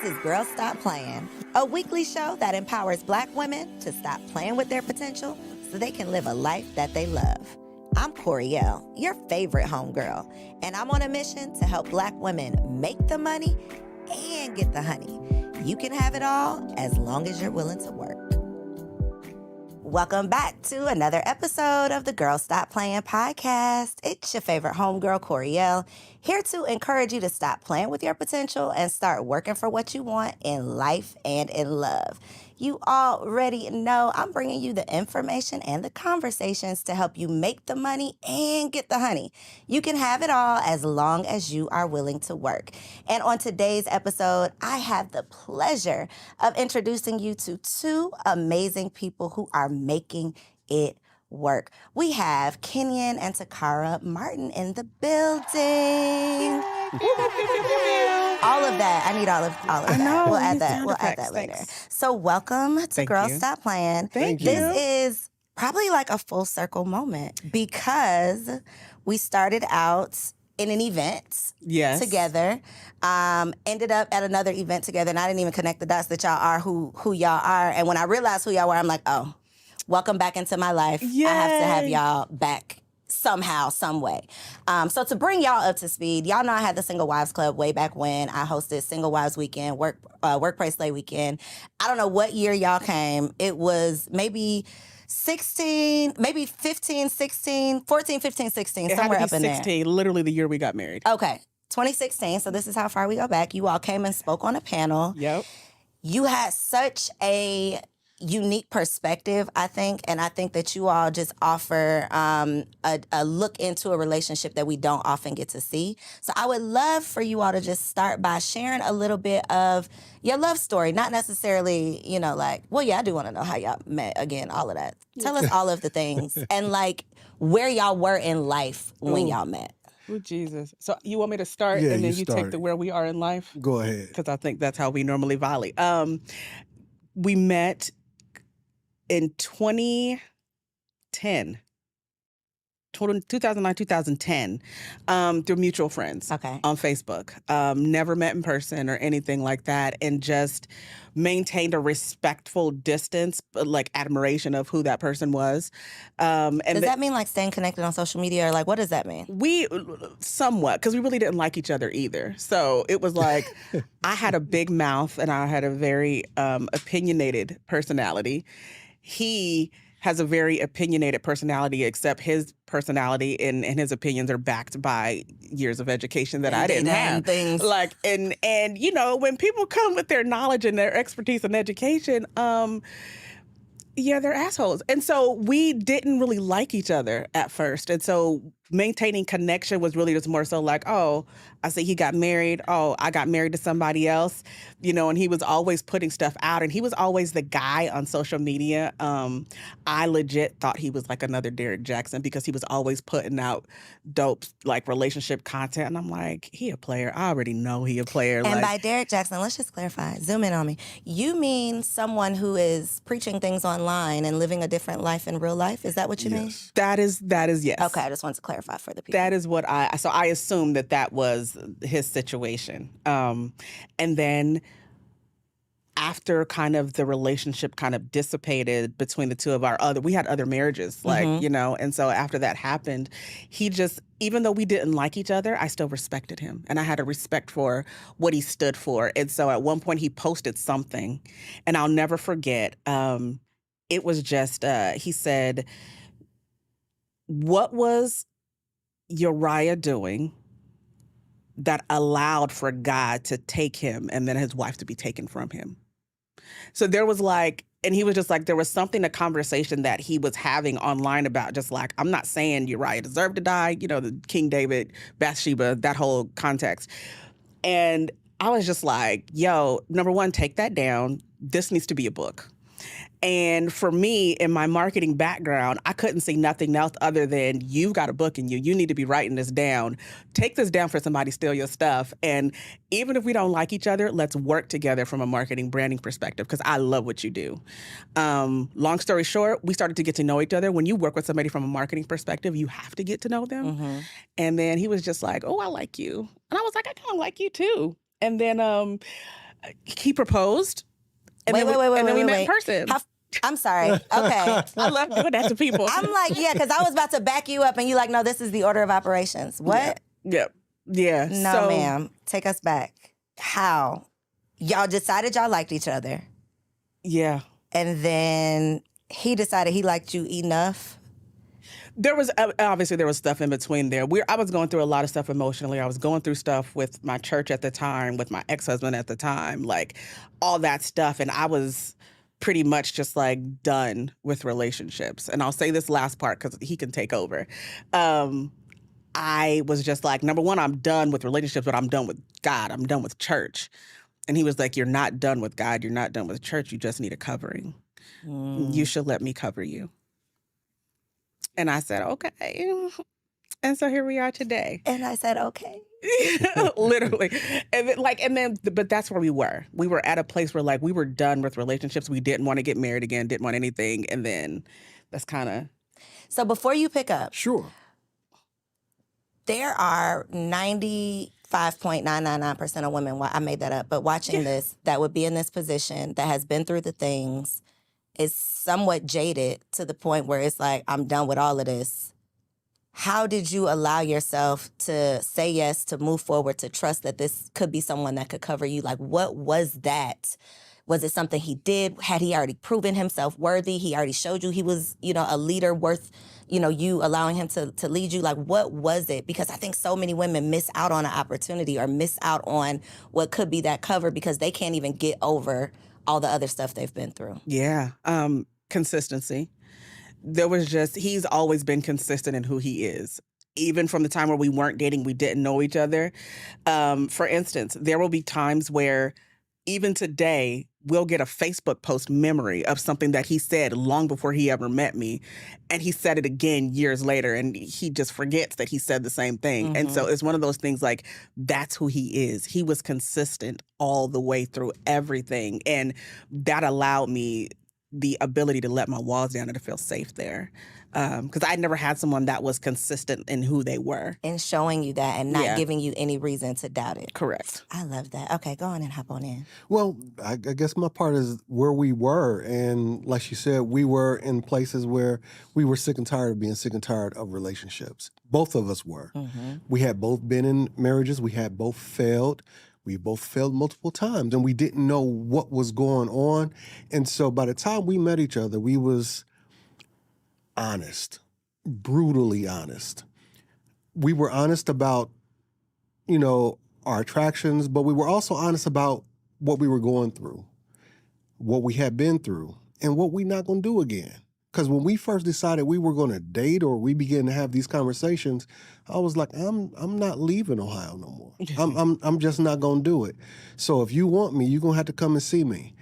This is Girls Stop Playin', a weekly show that empowers Black women to stop playing with their potential so they can live a life that they love. I'm Coriel, your favorite homegirl, and I'm on a mission to help Black women make the money and get the honey. You can have it all as long as you're willing to work. Welcome back to another episode of the Girls Stop Playin' podcast. It's your favorite homegirl, Coriel, here to encourage you to stop playing with your potential and start working for what you want in life and in love. You already know I'm bringing you the information and the conversations to help you make the money and get the honey. You can have it all as long as you are willing to work. And on today's episode, I have the pleasure of introducing you to two amazing people who are making it work. We have Kenyon and Takara Martin in the building. All of that. I need all of I that. know. We'll add that later. Thanks. So welcome to Girls Stop Playin'. Thank you. This is probably like a full circle moment because we started out in an event together, ended up at another event together, and I didn't even connect the dots that y'all are who y'all are. And when I realized who y'all were, I'm like, oh, welcome back into my life. Yay. I have to have y'all back somehow, some way. So to bring y'all up to speed, y'all know I had the Single Wives Club way back when. I hosted Single Wives Weekend, Workplace Slay Weekend. I don't know what year y'all came. It was maybe 16, maybe 15, 16, 14, 15, 16, somewhere up in there. 16, literally the year we got married. Okay, 2016. So this is how far we go back. You all came and spoke on a panel. Yep. You had such a unique perspective, I think, and I think that you all just offer a look into a relationship that we don't often get to see. So I would love for you all to just start by sharing a little bit of your love story, not necessarily, I do want to know how y'all met, again, all of that. Tell us all of the things and where y'all were in life when y'all met. Oh, Jesus. So you want me to start and then you take the where we are in life? Go ahead. Because I think that's how we normally volley. We met in 2009, 2010, through mutual friends on Facebook. Never met in person or anything like that, and just maintained a respectful distance, but admiration of who that person was. And does that mean staying connected on social media, or what does that mean? We somewhat, because we really didn't like each other either. So it was I had a big mouth and I had a very opinionated personality. He has a very opinionated personality, except his personality and his opinions are backed by years of education that I didn't have. Things. And when people come with their knowledge and their expertise and education, they're assholes. And so we didn't really like each other at first. And so maintaining connection was really just more so I see he got married. Oh, I got married to somebody else, and he was always putting stuff out, and he was always the guy on social media. I legit thought he was another Derek Jackson because he was always putting out dope, relationship content. And I'm like, he a player. I already know he a player. And by Derek Jackson, let's just clarify, zoom in on me. You mean someone who is preaching things online and living a different life in real life? Is that what you mean? That is yes. Okay, I just wanted to clarify for the people. That is what I assumed that was his situation. And then after kind of the relationship kind of dissipated between the two of we had other marriages, and so after that happened, he just, even though we didn't like each other, I still respected him. And I had a respect for what he stood for. And so at one point he posted something, and I'll never forget, it was just, he said, "What was Uriah doing that allowed for God to take him and then his wife to be taken from him?" So there was and he was just there was something, a conversation that he was having online about just I'm not saying Uriah deserved to die, the King David, Bathsheba, that whole context. And I was just yo, number one, take that down. This needs to be a book. And for me, in my marketing background, I couldn't see nothing else other than you've got a book in you. You need to be writing this down. Take this down for somebody to steal your stuff. And even if we don't like each other, let's work together from a marketing branding perspective, because I love what you do. Long story short, we started to get to know each other. When you work with somebody from a marketing perspective, you have to get to know them. Mm-hmm. And then he was just oh, I like you. And I was I kind of like you too. And then He proposed. And Wait, then we met in wait. person. I'm sorry. Okay. I love doing that to people. I'm like, yeah, because I was about to back you up and you like, no, this is the order of operations. What? Yep. Yeah. No, ma'am. Take us back. How? Y'all decided y'all liked each other. Yeah. And then he decided he liked you enough. There was obviously there was stuff in between there. I was going through a lot of stuff emotionally. I was going through stuff with my church at the time, with my ex-husband at the time, like all that stuff. And I was pretty much just like done with relationships. And I'll say this last part because he can take over. I was just like, number one, I'm done with relationships, but I'm done with God. I'm done with church. And he was like, you're not done with God. You're not done with church. You just need a covering. You should let me cover you. And I said, okay. And so here we are today. And I said, okay. Literally. But that's where we were. We were at a place where like we were done with relationships. We didn't want to get married again, didn't want anything. And then that's kind of. So before you pick up. Sure. There are 95.999% of women, I made that up, but watching this, that would be in this position, that has been through the things, is somewhat jaded to the point where it's like, I'm done with all of this. How did you allow yourself to say yes, to move forward, to trust that this could be someone that could cover you? Like, what was that? Was it something he did? Had he already proven himself worthy? He already showed you he was, a leader worth, you allowing him to lead you? Like, what was it? Because I think so many women miss out on an opportunity or miss out on what could be that cover because they can't even get over all the other stuff they've been through. Yeah. Consistency. He's always been consistent in who he is. Even from the time where we weren't dating, we didn't know each other. For instance, there will be times where even today, we'll get a Facebook post memory of something that he said long before he ever met me. And he said it again years later, and he just forgets that he said the same thing. Mm-hmm. And so it's one of those things like, that's who he is. He was consistent all the way through everything. And that allowed me the ability to let my walls down and to feel safe there. Because I never had someone that was consistent in who they were. And showing you that and not giving you any reason to doubt it. Correct. I love that. Okay, go on and hop on in. Well, I guess my part is where we were. And like she said, we were in places where we were sick and tired of being sick and tired of relationships. Both of us were. Mm-hmm. We had both been in marriages. We had both failed. We both failed multiple times, and we didn't know what was going on. And so by the time we met each other, we was honest, brutally honest. We were honest about, our attractions, but we were also honest about what we were going through, what we had been through, and what we're not going to do again. Because when we first decided we were going to date or we began to have these conversations, I was like, I'm not leaving Ohio no more. I'm just not going to do it. So if you want me, you're going to have to come and see me.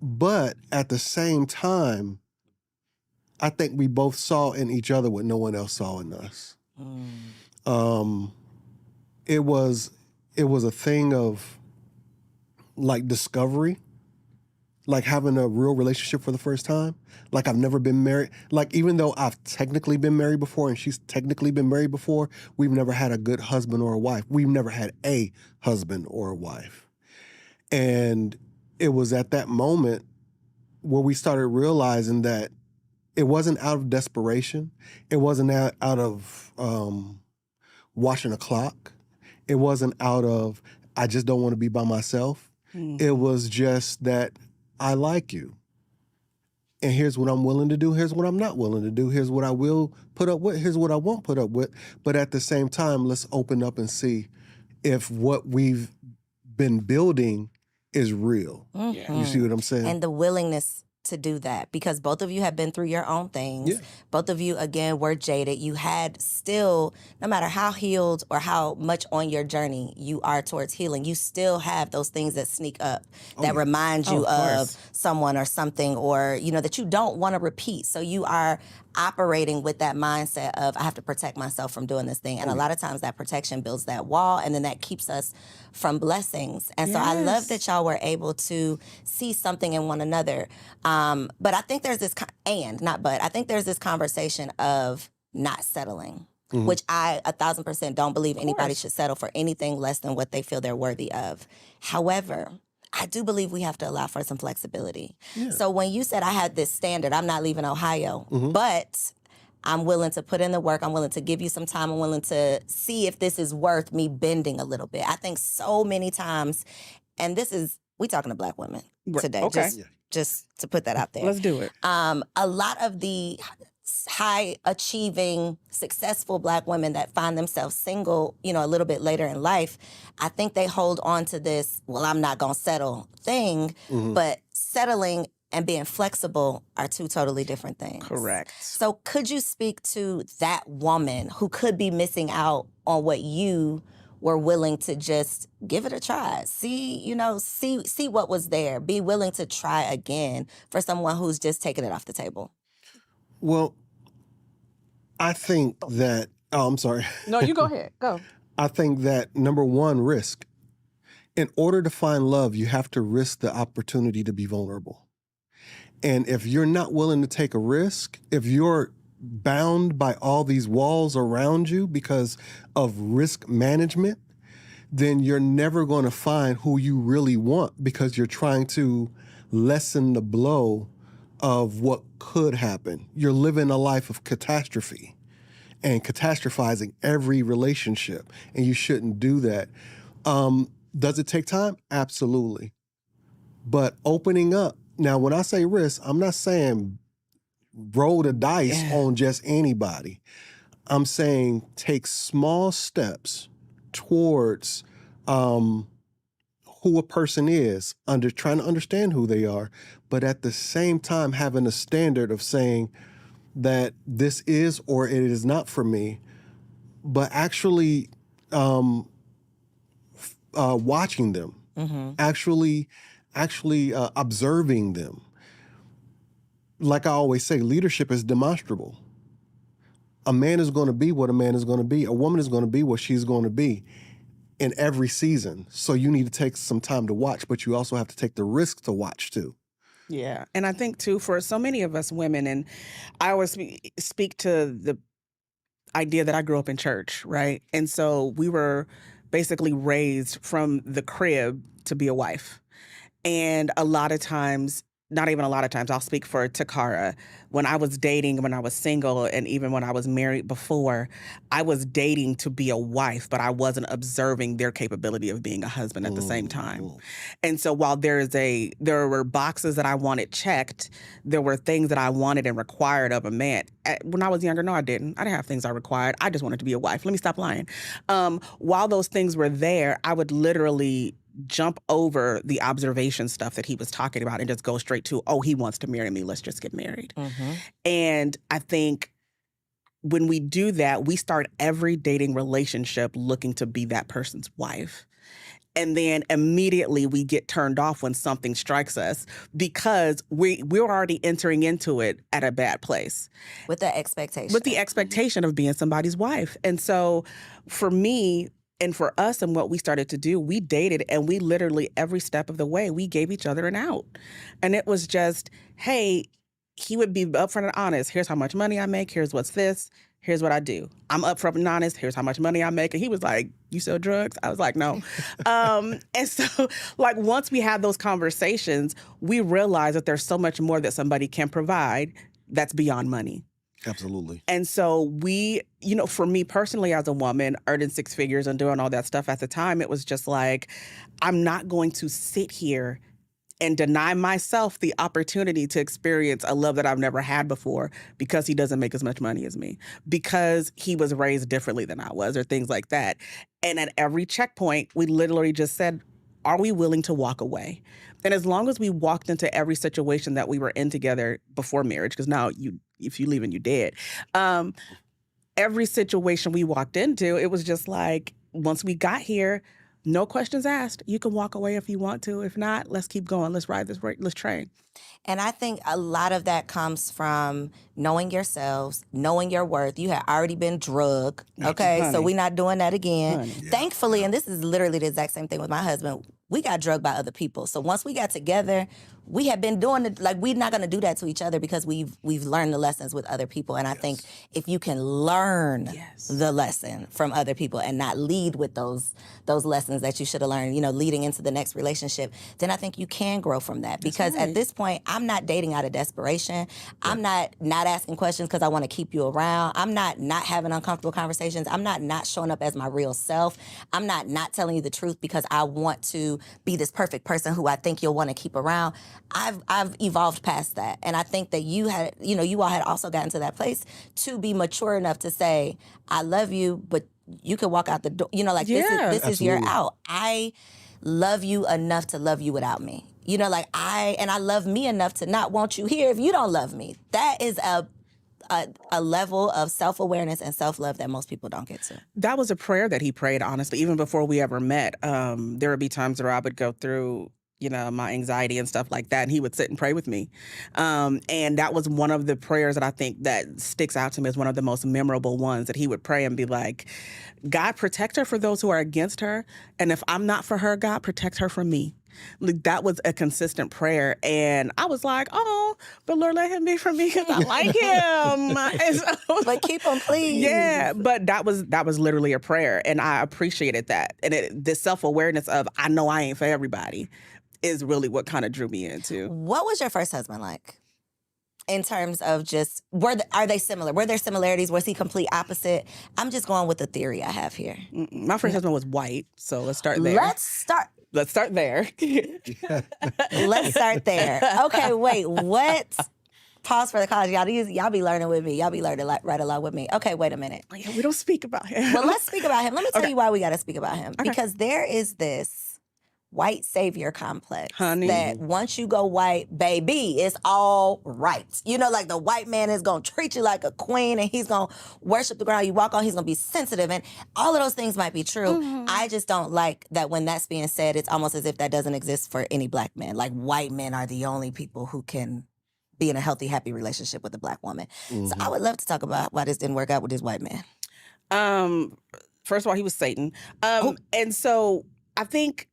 But at the same time, I think we both saw in each other what no one else saw in us. It was a thing of like discovery, like having a real relationship for the first time. Like I've never been married. Like even though I've technically been married before and she's technically been married before, we've never had a good husband or a wife. We've never had a husband or a wife. And it was at that moment where we started realizing that it wasn't out of desperation. It wasn't out of watching a clock. It wasn't out of, I just don't want to be by myself. Mm-hmm. It was just that I like you. And here's what I'm willing to do. Here's what I'm not willing to do. Here's what I will put up with. Here's what I won't put up with. But at the same time, let's open up and see if what we've been building is real. Mm-hmm. You see what I'm saying? And the willingness to do that, because both of you have been through your own things. Yeah. Both of you, again, were jaded. You had still, no matter how healed or how much on your journey you are towards healing, you still have those things that sneak up that remind you of someone or something, or, that you don't want to repeat. So you are operating with that mindset of, I have to protect myself from doing this thing. And a lot of times that protection builds that wall, and then that keeps us from blessings. And so I love that y'all were able to see something in one another. But I think there's this, I think there's this conversation of not settling, which I 1,000% don't believe anybody should settle for anything less than what they feel they're worthy of. However, I do believe we have to allow for some flexibility. Yeah. So when you said I had this standard, I'm not leaving Ohio, but I'm willing to put in the work. I'm willing to give you some time. I'm willing to see if this is worth me bending a little bit. I think so many times, and we talking to Black women today. Okay. Just to put that out there. Let's do it. A lot of the high achieving, successful Black women that find themselves single, a little bit later in life, I think they hold on to this, well, I'm not going to settle thing, but settling and being flexible are two totally different things. Correct. So could you speak to that woman who could be missing out on what you were willing to just give it a try? See what was there. Be willing to try again for someone who's just taking it off the table. Well, I think that, I'm sorry. No, you go ahead. Go. I think that, number one, risk. In order to find love, you have to risk the opportunity to be vulnerable. And if you're not willing to take a risk, if you're bound by all these walls around you because of risk management, then you're never going to find who you really want because you're trying to lessen the blow of what could happen. You're living a life of catastrophe and catastrophizing every relationship, and you shouldn't do that. Does it take time? Absolutely. But opening up, now when I say risk, I'm not saying roll the dice on just anybody. I'm saying take small steps towards who a person is, trying to understand who they are, but at the same time having a standard of saying that this is or it is not for me, but actually watching them, actually observing them. Like I always say, leadership is demonstrable. A man is going to be what a man is going to be. A woman is going to be what she's going to be in every season. So you need to take some time to watch, but you also have to take the risk to watch too. Yeah. And I think too, for so many of us women, and I always speak to the idea that I grew up in church, right? And so we were basically raised from the crib to be a wife. And a lot of times, not even a lot of times, I'll speak for Takara. When I was dating, when I was single, and even when I was married before, I was dating to be a wife, but I wasn't observing their capability of being a husband at the same time. And so while there were boxes that I wanted checked, there were things that I wanted and required of a man. When I was younger, no, I didn't. I didn't have things I required. I just wanted to be a wife. Let me stop lying. While those things were there, I would literally jump over the observation stuff that he was talking about and just go straight to, oh, he wants to marry me. Let's just get married. And I think when we do that, we start every dating relationship looking to be that person's wife. And then immediately we get turned off when something strikes us because we're already entering into it at a bad place. With the expectation. With the expectation of being somebody's wife. And so for me, and for us and what we started to do, we dated and we literally every step of the way, we gave each other an out. And it was just, hey, he would be upfront and honest. Here's how much money I make. Here's what's this. Here's what I do. I'm upfront and honest. Here's how much money I make. And he was like, you sell drugs? I was like, no. And so like once we had those conversations, we realized that there's so much more that somebody can provide that's beyond money. Absolutely. And so we, for me personally as a woman, earning six figures and doing all that stuff at the time, it was just like, I'm not going to sit here and deny myself the opportunity to experience a love that I've never had before because he doesn't make as much money as me, because he was raised differently than I was, or things like that. And at every checkpoint, we literally just said, are we willing to walk away? And as long as we walked into every situation that we were in together before marriage, because now if you leave and you dead, every situation we walked into, it was just like, once we got here, no questions asked. You can walk away if you want to. If not, let's keep going. Let's ride this, let's train. And I think a lot of that comes from knowing yourselves, knowing your worth. You had already been drugged, okay? Honey. So we're not doing that again. Honey. Thankfully, and this is literally the exact same thing with my husband, we got drugged by other people. So once we got together, we have been doing it. Like, we're not going to do that to each other because we've learned the lessons with other people. And I think if you can learn the lesson from other people and not lead with those lessons that you should have learned, leading into the next relationship, then I think you can grow from that. Because at this point, I'm not dating out of desperation. I'm not asking questions because I want to keep you around. I'm not having uncomfortable conversations. I'm not showing up as my real self. I'm not telling you the truth because I want to be this perfect person who I think you'll want to keep around. I've evolved past that. And I think that you all had also gotten to that place to be mature enough to say, I love you, but you can walk out the door. This is your out. I love you enough to love you without me. I love me enough to not want you here if you don't love me. That is a level of self-awareness and self-love that most people don't get to. That was a prayer that he prayed, honestly, even before we ever met. There would be times where I would go through, my anxiety and stuff like that, and he would sit and pray with me. And that was one of the prayers that I think that sticks out to me as one of the most memorable ones, that he would pray and be like, God, protect her for those who are against her. And if I'm not for her, God, protect her from me. Like, that was a consistent prayer. And I was like, oh, but Lord, let him be for me because I like him. And so, but keep him, please. Yeah, but that was literally a prayer. And I appreciated that. And this self-awareness of, I know I ain't for everybody, is really what kind of drew me into. What was your first husband like? In terms of just, are they similar? Were there similarities? Was he complete opposite? I'm just going with the theory I have here. My first husband was white, so let's start there. Let's start there. Let's start there. Okay, wait, what? Pause for the cause. Y'all be learning with me. Y'all be learning right along with me. Okay, wait a minute. Yeah, we don't speak about him. Well, let's speak about him. Let me tell you why we got to speak about him. Okay. Because there is this white savior complex. Honey. That once you go white, baby, it's all right. Like the white man is going to treat you like a queen and he's going to worship the ground you walk on. He's going to be sensitive. And all of those things might be true. Mm-hmm. I just don't like that when that's being said, it's almost as if that doesn't exist for any black man. Like, white men are the only people who can be in a healthy, happy relationship with a black woman. Mm-hmm. So I would love to talk about why this didn't work out with this white man. First of all, he was Satan. And so I think,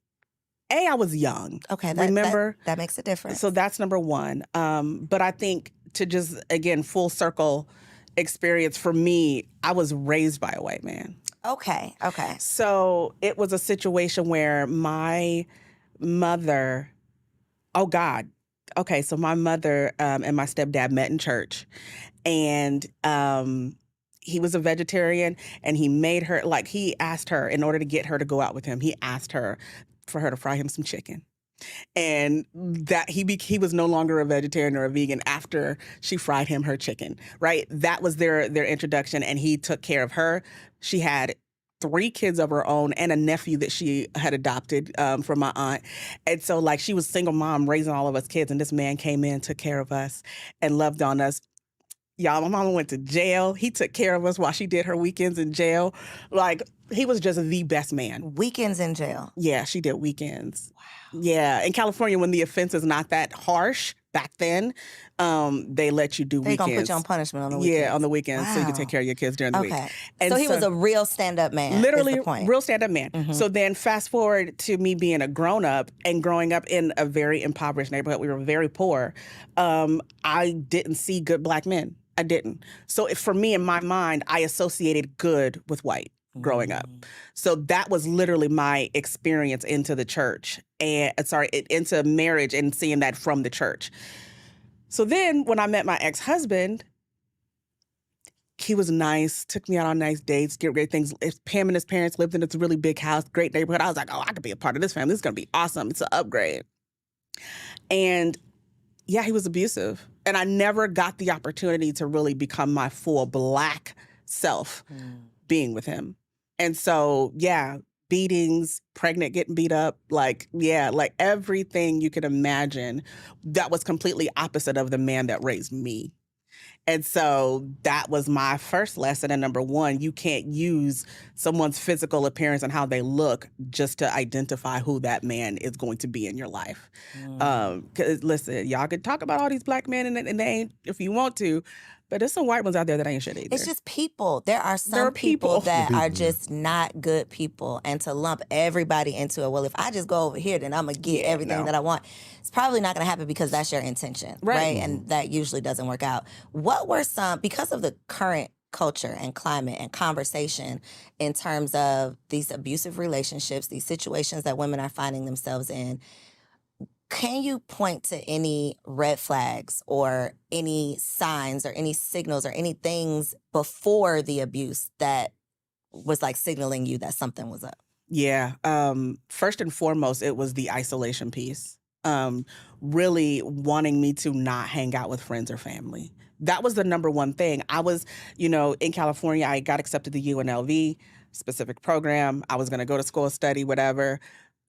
I was young. Okay, remember? That makes a difference. So that's number one. But I think to just, again, full circle experience for me, I was raised by a white man. Okay. So it was a situation where my mother, so my mother and my stepdad met in church, and he was a vegetarian, and he made her, he asked her, in order to get her to go out with him, he asked her for her to fry him some chicken. And that he was no longer a vegetarian or a vegan after she fried him her chicken, right? That was their introduction, and he took care of her. She had 3 kids of her own and a nephew that she had adopted from my aunt. And so, she was a single mom raising all of us kids, and this man came in, took care of us, and loved on us. Y'all, my mama went to jail. He took care of us while she did her weekends in jail. He was just the best man. Weekends in jail? Yeah, she did weekends. Wow. Yeah, in California, when the offense is not that harsh, back then, they let you do weekends. They gonna put you on punishment on the weekends. Yeah, on the weekends, so you can take care of your kids during the week. And so he was a real stand-up man. Literally, is the point. Real stand-up man. Mm-hmm. So then fast forward to me being a grown-up and growing up in a very impoverished neighborhood. We were very poor. I didn't see good black men. I didn't. So for me, in my mind, I associated good with white growing up. So that was literally my experience into the church into marriage and seeing that from the church. So then when I met my ex-husband, he was nice, took me out on nice dates, get great things. Pam and his parents lived in this really big house, great neighborhood. I was like, I could be a part of this family. This is going to be awesome. It's an upgrade. And yeah, he was abusive. And I never got the opportunity to really become my full black self being with him. And so, yeah, beatings, pregnant, getting beat up, everything you could imagine, that was completely opposite of the man that raised me. And so that was my first lesson. And number one, you can't use someone's physical appearance and how they look just to identify who that man is going to be in your life. 'Cause listen, y'all can talk about all these black men and they ain't, if you want to, but there's some white ones out there that ain't shit either. It's just people. There are There are some people people. that The are people, yeah. just not good people. And to lump everybody into it, well, if I just go over here, then I'm going to get everything that I want. It's probably not going to happen because that's your intention, right? And that usually doesn't work out. What were some, because of the current culture and climate and conversation in terms of these abusive relationships, these situations that women are finding themselves in, can you point to any red flags or any signs or any signals or any things before the abuse that was like signaling you that something was up? Yeah. First and foremost, it was the isolation piece. Really wanting me to not hang out with friends or family. That was the number one thing. I was, in California, I got accepted to UNLV, specific program. I was going to go to school, study, whatever.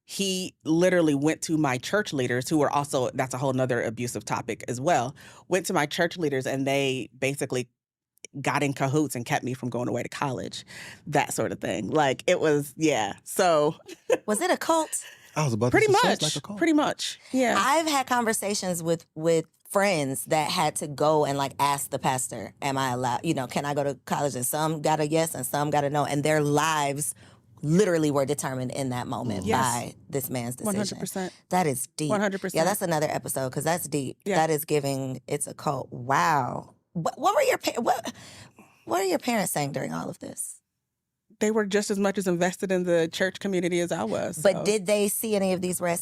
He literally went to my church leaders who were also, that's a whole nother abusive topic as well, went to my church leaders and they basically got in cahoots and kept me from going away to college, that sort of thing. Like it was, yeah. So Was it a cult? I was about pretty to say, much, sounds like a call. pretty much. Yeah. I've had conversations with friends that had to go and like ask the pastor, am I allowed, can I go to college? And some got a yes and some got a no. And their lives literally were determined in that moment by this man's decision. 100%. That is deep. 100%. Yeah, that's another episode because that's deep. Yeah. That is giving, it's a cult. Wow. What were your what are your parents saying during all of this? They were just as much as invested in the church community as I was. But so. did they see any of these red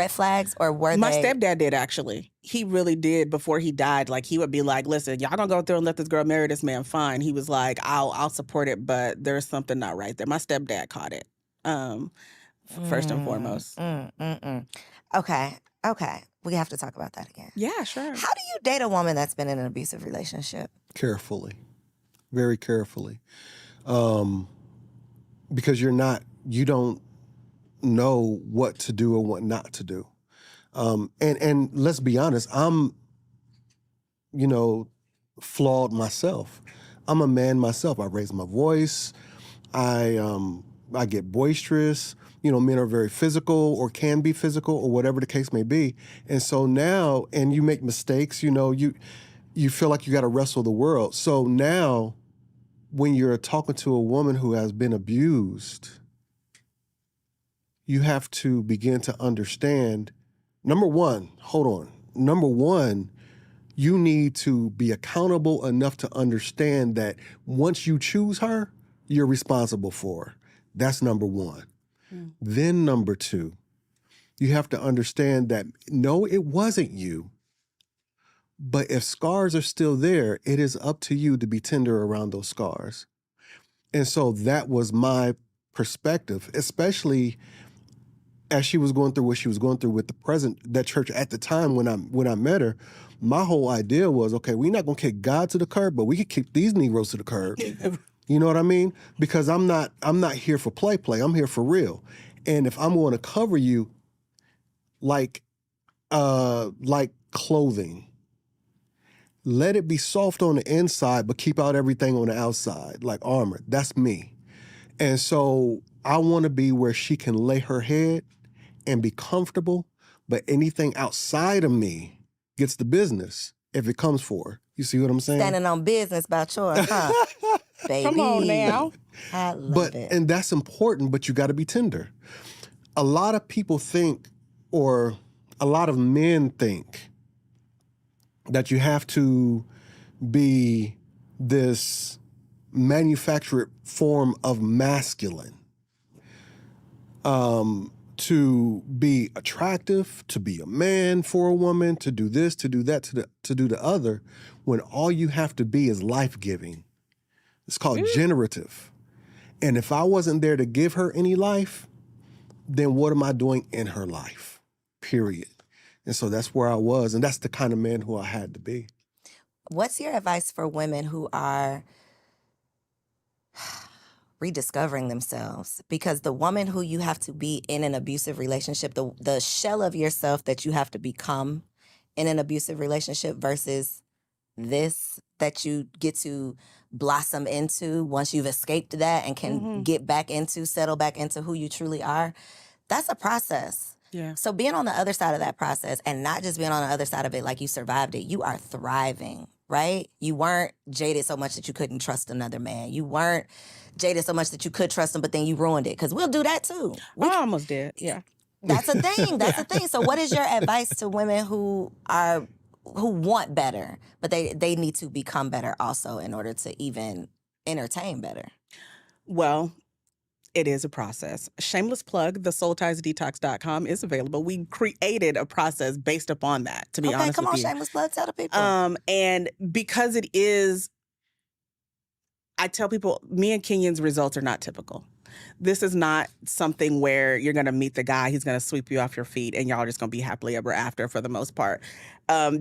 flags, or were My they? stepdad did, actually. He really did. Before he died, like he would be like, listen, y'all gonna go through and let this girl marry this man, fine. He was like, I'll support it, but there's something not right there. My stepdad caught it, first and foremost. Okay. We have to talk about that again. Yeah, sure. How do you date a woman that's been in an abusive relationship? Carefully, very carefully. Because you don't know what to do or what not to do. And let's be honest, I'm, flawed myself. I'm a man myself. I raise my voice. I get boisterous. Men are very physical or can be physical or whatever the case may be. And so now, and you make mistakes, you feel like you got to wrestle the world. So now, when you're talking to a woman who has been abused, you have to begin to understand, number one, you need to be accountable enough to understand that once you choose her, you're responsible for her. That's number one. Then number two, you have to understand that, no, it wasn't you. But if scars are still there, it is up to you to be tender around those scars. And so that was my perspective, especially as she was going through what she was going through with that church at the time when I met her. My whole idea was, okay, we're not going to kick God to the curb, but we could kick these Negroes to the curb. You know what I mean? Because I'm not here for play. I'm here for real. And if I'm going to cover you like clothing, let it be soft on the inside, but keep out everything on the outside, like armor. That's me. And so I want to be where she can lay her head and be comfortable, but anything outside of me gets the business if it comes for her. You see what I'm saying? Standing on business about yours, huh? Baby. Come on now. I love it. And that's important, but you got to be tender. A lot of people think, or a lot of men think, that you have to be this manufactured form of masculine to be attractive, to be a man for a woman, to do this, to do that, to do the other, when all you have to be is life-giving. It's called generative. And if I wasn't there to give her any life, then what am I doing in her life? Period. And so that's where I was, and that's the kind of man who I had to be. What's your advice for women who are rediscovering themselves? Because the woman who you have to be in an abusive relationship, the shell of yourself that you have to become in an abusive relationship versus this that you get to blossom into once you've escaped that and can get back into, settle back into who you truly are, that's a process. Yeah. So being on the other side of that process and not just being on the other side of it like you survived it, you are thriving, right? You weren't jaded so much that you couldn't trust another man. You weren't jaded so much that you could trust him, but then you ruined it. Because we'll do that too. I almost did, yeah. That's a thing. That's a thing. So what is your advice to women who want better, but they need to become better also in order to even entertain better? Well, it is a process. Shameless plug, the soultiesdetox.com is available. We created a process based upon that, to be honest with you. Okay, come on, shameless plug, tell the people. And because it is, I tell people, me and Kenyon's results are not typical. This is not something where you're going to meet the guy, he's going to sweep you off your feet, and y'all just going to be happily ever after for the most part.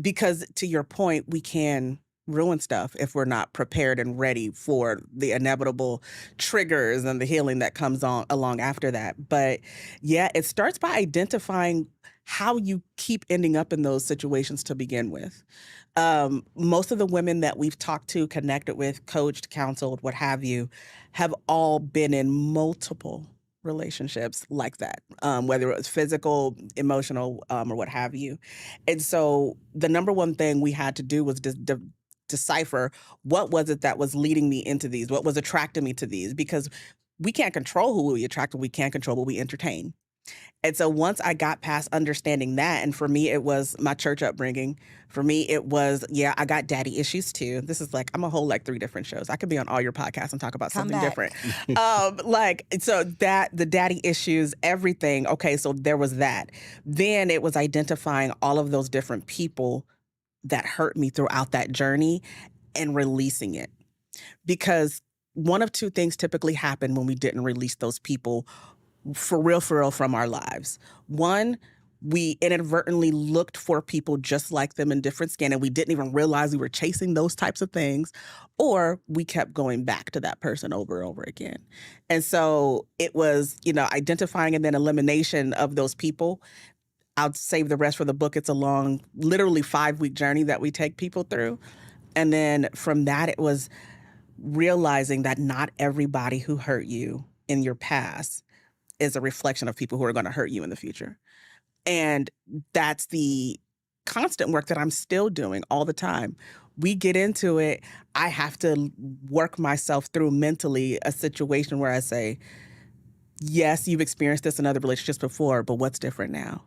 Because to your point, we can ruin stuff if we're not prepared and ready for the inevitable triggers and the healing that comes on along after that. But yeah, it starts by identifying how you keep ending up in those situations to begin with. Most of the women that we've talked to, connected with, coached, counseled, what have you, have all been in multiple relationships like that, whether it was physical, emotional, or what have you. And so the number one thing we had to do was decipher what was it that was leading me into these, what was attracting me to these, because we can't control who we attract, we can't control what we entertain. And so once I got past understanding that, and for me, it was my church upbringing. For me, it was, I got daddy issues too. This is like, I'm a whole 3 different shows. I could be on all your podcasts and talk about something different. So that, the daddy issues, everything. Okay, so there was that. Then it was identifying all of those different people that hurt me throughout that journey and releasing it. Because one of 2 things typically happen when we didn't release those people for real from our lives. One, we inadvertently looked for people just like them in different skin, and we didn't even realize we were chasing those types of things, or we kept going back to that person over and over again. And so it was, identifying and then elimination of those people. I'll save the rest for the book. It's a long, literally 5-week journey that we take people through. And then from that, it was realizing that not everybody who hurt you in your past is a reflection of people who are going to hurt you in the future. And that's the constant work that I'm still doing all the time. We get into it. I have to work myself through mentally a situation where I say, yes, you've experienced this in other relationships before, but what's different now?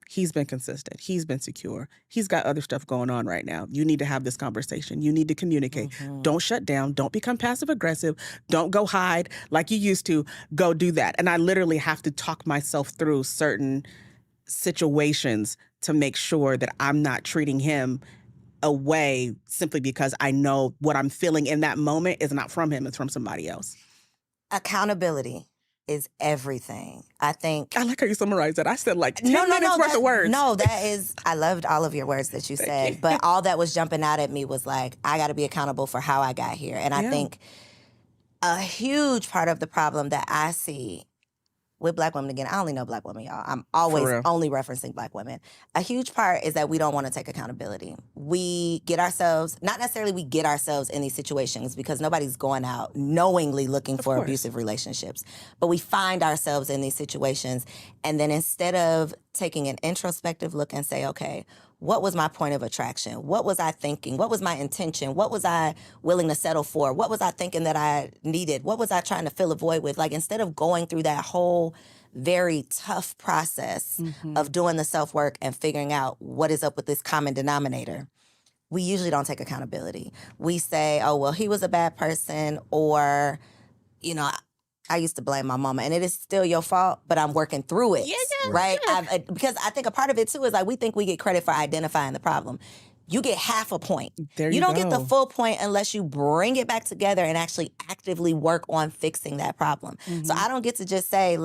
He's been consistent. He's been secure. He's got other stuff going on right now. You need to have this conversation. You need to communicate. Don't shut down. Don't become passive aggressive. Don't go hide like you used to. Go do that. And I literally have to talk myself through certain situations to make sure that I'm not treating him away simply because I know what I'm feeling in that moment is not from him. It's from somebody else. Accountability is everything. I think. I like how you summarized that. I said 10 minutes worth of words. No, that is, I loved all of your words that you said, but all that was jumping out at me was I got to be accountable for how I got here. And I think a huge part of the problem that I see with Black women, again, I only know Black women, y'all. I'm always only referencing Black women. A huge part is that we don't want to take accountability. We get ourselves, not necessarily we get ourselves in these situations because nobody's going out knowingly looking for abusive relationships. But we find ourselves in these situations, and then instead of taking an introspective look and say, okay, what was my point of attraction? What was I thinking? What was my intention? What was I willing to settle for? What was I thinking that I needed? What was I trying to fill a void with? Instead of going through that whole very tough process of doing the self-work and figuring out what is up with this common denominator, we usually don't take accountability. We say, oh, well, he was a bad person, or, I used to blame my mama, and it is still your fault, but I'm working through it, right? Because I think a part of it, too, is we think we get credit for identifying the problem. You get half a point. You don't get the full point unless you bring it back together and actually actively work on fixing that problem. So I don't get to just say,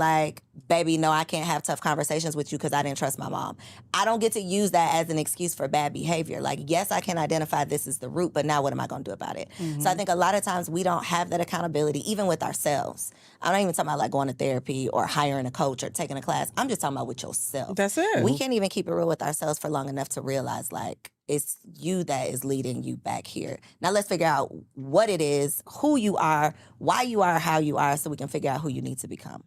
baby, no, I can't have tough conversations with you because I didn't trust my mom. I don't get to use that as an excuse for bad behavior. Yes, I can identify this is the root, but now what am I going to do about it? So I think a lot of times we don't have that accountability, even with ourselves. I'm not even talking about like going to therapy or hiring a coach or taking a class. I'm just talking about with yourself. That's it. We can't even keep it real with ourselves for long enough to realize like it's you that is leading you back here. Now let's figure out what it is, who you are, why you are, how you are, so we can figure out who you need to become.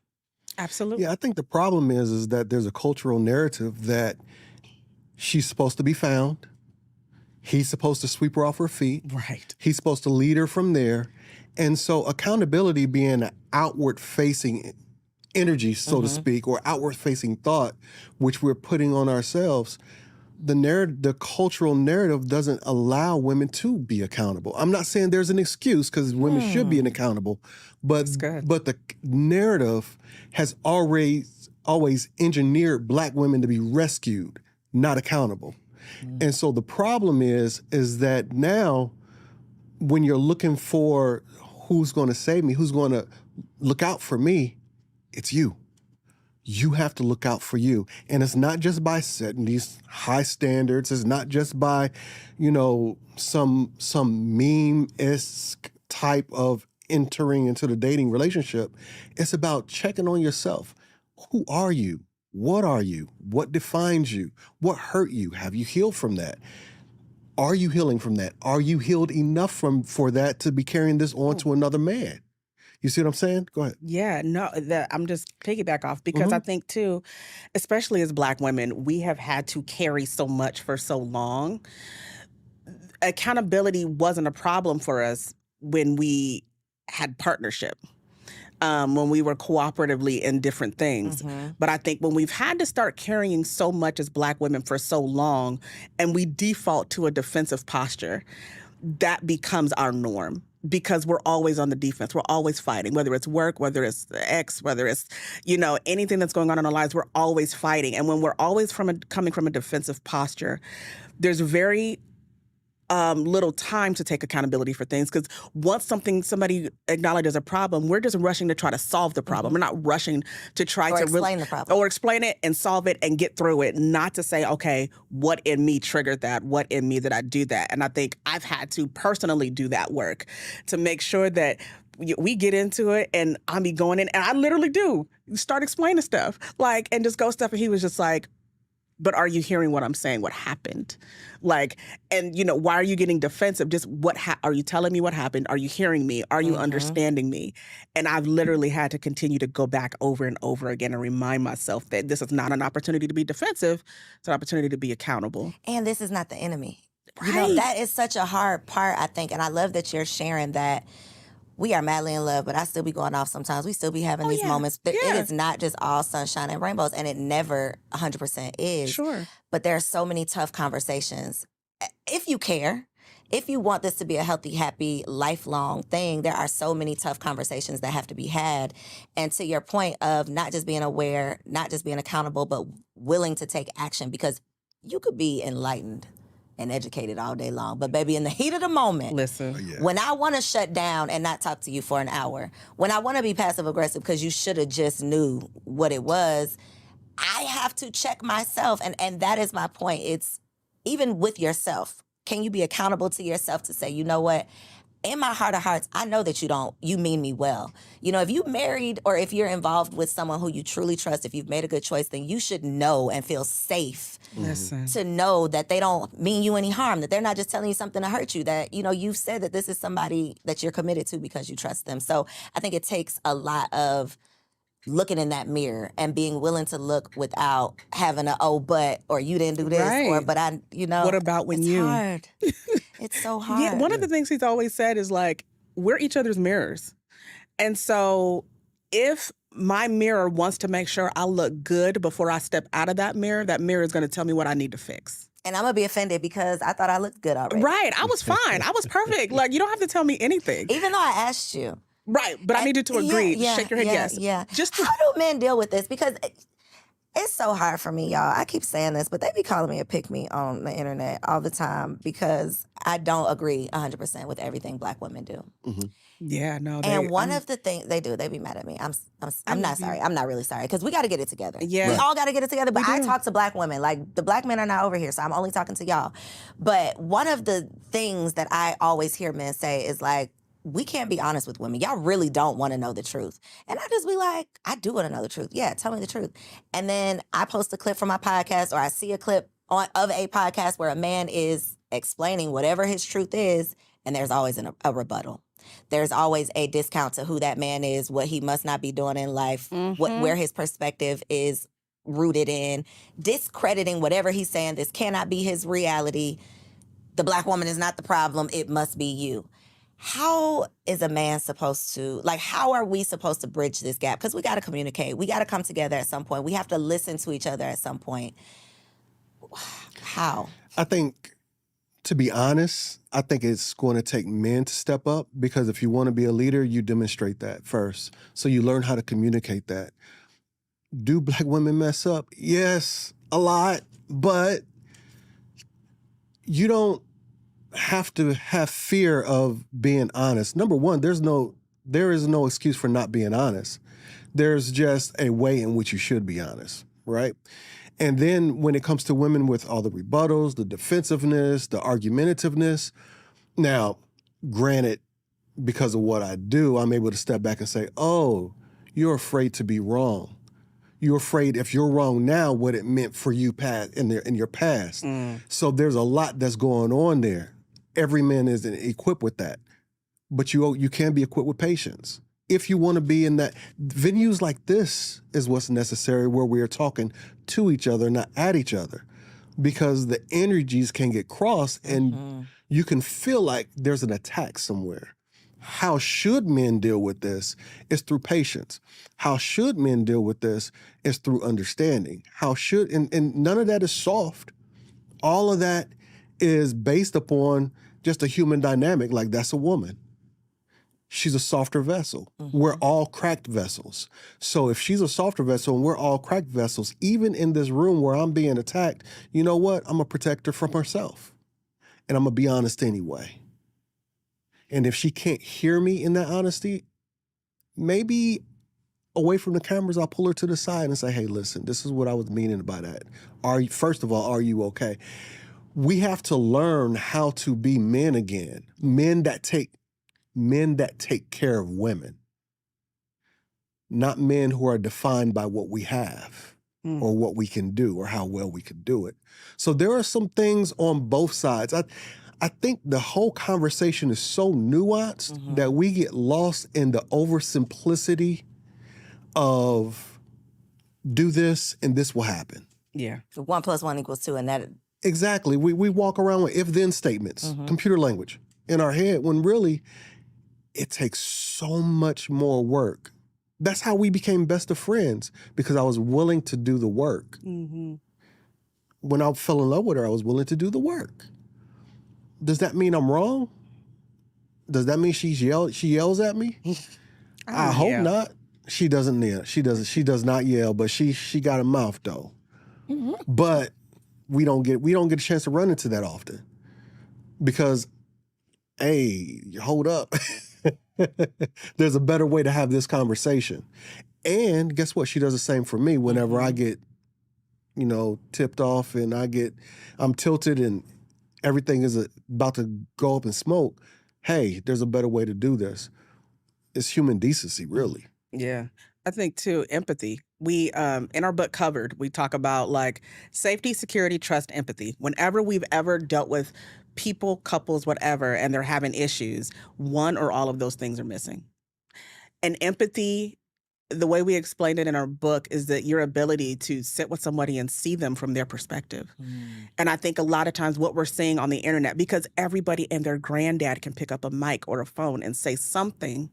Absolutely. Yeah, I think the problem is that there's a cultural narrative that she's supposed to be found. He's supposed to sweep her off her feet. Right. He's supposed to lead her from there. And so accountability being an outward-facing energy, so to speak, or outward-facing thought, which we're putting on ourselves, the cultural narrative doesn't allow women to be accountable. I'm not saying there's an excuse because women should be accountable, but the narrative has always engineered Black women to be rescued, not accountable. And so the problem is that now when you're looking for who's going to save me, who's going to look out for me, it's you. You have to look out for you. And it's not just by setting these high standards. It's not just by, some meme-esque type of entering into the dating relationship. It's about checking on yourself. Who are you? What are you? What defines you? What hurt you? Have you healed from that? Are you healing from that? Are you healed enough for that to be carrying this on to another man? You see what I'm saying? Go ahead. Yeah, no, I'm just piggyback off because I think too, especially as Black women, we have had to carry so much for so long. Accountability wasn't a problem for us when we had partnership, when we were cooperatively in different things. But I think when we've had to start carrying so much as Black women for so long and we default to a defensive posture, that becomes our norm. Because we're always on the defense. We're always fighting, whether it's work, whether it's the ex, whether it's, anything that's going on in our lives, we're always fighting. And when we're always coming from a defensive posture, there's very little time to take accountability for things. Because once somebody acknowledges a problem, we're just rushing to try to solve the problem. We're not rushing to try to explain the problem. Or explain it and solve it and get through it. Not to say, okay, what in me triggered that? What in me did I do that? And I think I've had to personally do that work to make sure that we get into it and I be going in, and I literally do start explaining stuff, and just go stuff. And he was just like, but are you hearing what I'm saying? What happened? Why are you getting defensive? Just are you telling me what happened? Are you hearing me? Are you understanding me? And I've literally had to continue to go back over and over again and remind myself that this is not an opportunity to be defensive. It's an opportunity to be accountable. And this is not the enemy. Right. That is such a hard part, I think. And I love that you're sharing that. We are madly in love, but I still be going off sometimes. We still be having these moments. It is not just all sunshine and rainbows, and it never 100% is. Sure. But there are so many tough conversations. If you care, if you want this to be a healthy, happy, lifelong thing, there are so many tough conversations that have to be had. And to your point of not just being aware, not just being accountable, but willing to take action, because you could be enlightened and educated all day long. But baby, in the heat of the moment, listen, when I want to shut down and not talk to you for an hour, when I want to be passive aggressive because you should have just knew what it was, I have to check myself. And that is my point. It's even with yourself. Can you be accountable to yourself to say, you know what? In my heart of hearts, I know that you mean me well. If you married or if you're involved with someone who you truly trust, if you've made a good choice, then you should know and feel safe to know that they don't mean you any harm, that they're not just telling you something to hurt you, that, you've said that this is somebody that you're committed to because you trust them. So I think it takes a lot of looking in that mirror and being willing to look without having but, or you didn't do this, or, but I, What about when it's you? hard. It's so hard. Yeah, one of the things he's always said is we're each other's mirrors. And so if my mirror wants to make sure I look good before I step out of that mirror is going to tell me what I need to fix. And I'm going to be offended because I thought I looked good already. Right. I was fine. I was perfect. You don't have to tell me anything. Even though I asked you. Right. But I need you to agree. Shake your head yes. Yeah. Just How do men deal with this? Because it's so hard for me, y'all. I keep saying this, but they be calling me a pick-me on the internet all the time because I don't agree 100% with everything Black women do. Mm-hmm. Yeah, no. And one of the things they do, they be mad at me. I'm not sorry. I'm not really sorry because we got to get it together. Yeah. We all got to get it together. But I talk to Black women. The Black men are not over here, so I'm only talking to y'all. But one of the things that I always hear men say is we can't be honest with women. Y'all really don't want to know the truth. And I just be like, I do want to know the truth. Yeah, tell me the truth. And then I post a clip from my podcast, or I see a clip of a podcast where a man is explaining whatever his truth is, and there's always a rebuttal. There's always a discount to who that man is, what he must not be doing in life, where his perspective is rooted in, discrediting whatever he's saying. This cannot be his reality. The black woman is not the problem. It must be you. How is a man supposed to, like, how are we supposed to bridge this gap? Because we got to communicate. We got to come together at some point. We have to listen to each other at some point. How? I think, to be honest, I think it's going to take men to step up, because if you want to be a leader, you demonstrate that first. So you learn how to communicate that. Do black women mess up? Yes, a lot, but you don't have to have fear of being honest. Number one, there is no excuse for not being honest. There's just a way in which you should be honest, right? And then when it comes to women with all the rebuttals, the defensiveness, the argumentativeness, now, granted, because of what I do, I'm able to step back and say, oh, you're afraid to be wrong. You're afraid if you're wrong now, what it meant for you in your past. So there's a lot that's going on there. Every man isn't equipped with that. But you can be equipped with patience. If you want to be in that, venues like this is what's necessary, where we are talking to each other, not at each other. Because the energies can get crossed and you can feel like there's an attack somewhere. How should men deal with this is through patience. How should men deal with this is through understanding. And none of that is soft. All of that is based upon just a human dynamic. Like, that's a woman. She's a softer vessel. We're all cracked vessels. So if she's a softer vessel and we're all cracked vessels, even in this room where I'm being attacked, you know what? I'm going to protect her from herself. And I'm going to be honest anyway. And if she can't hear me in that honesty, maybe away from the cameras, I'll pull her to the side and say, hey, listen, this is what I was meaning by that. First of all, are you okay? We have to learn how to be men again. Men that take care of women. Not men who are defined by what we have or what we can do or how well we can do it. So there are some things on both sides. I think the whole conversation is so nuanced that we get lost in the oversimplicity of do this and this will happen. Yeah. 1 + 1 = 2, and that... Exactly. We walk around with if-then statements, computer language in our head, when really it takes so much more work. That's how we became best of friends, because I was willing to do the work. When I fell in love with her, I was willing to do the work. Does that mean I'm wrong? Does that mean she yells at me? I hope not. She doesn't yell. She does not yell, but she got a mouth though. But we don't get a chance to run into that often. Because, hey, hold up. There's a better way to have this conversation. And guess what? She does the same for me whenever I get, tipped off and I'm tilted and everything is about to go up in smoke. Hey, there's a better way to do this. It's human decency, really. Yeah. I think too, empathy. We, in our book Covered, we talk about like safety, security, trust, empathy. Whenever we've ever dealt with people, couples, whatever, and they're having issues, one or all of those things are missing. And empathy, the way we explained it in our book, is that your ability to sit with somebody and see them from their perspective. And I think a lot of times what we're seeing on the internet, because everybody and their granddad can pick up a mic or a phone and say something,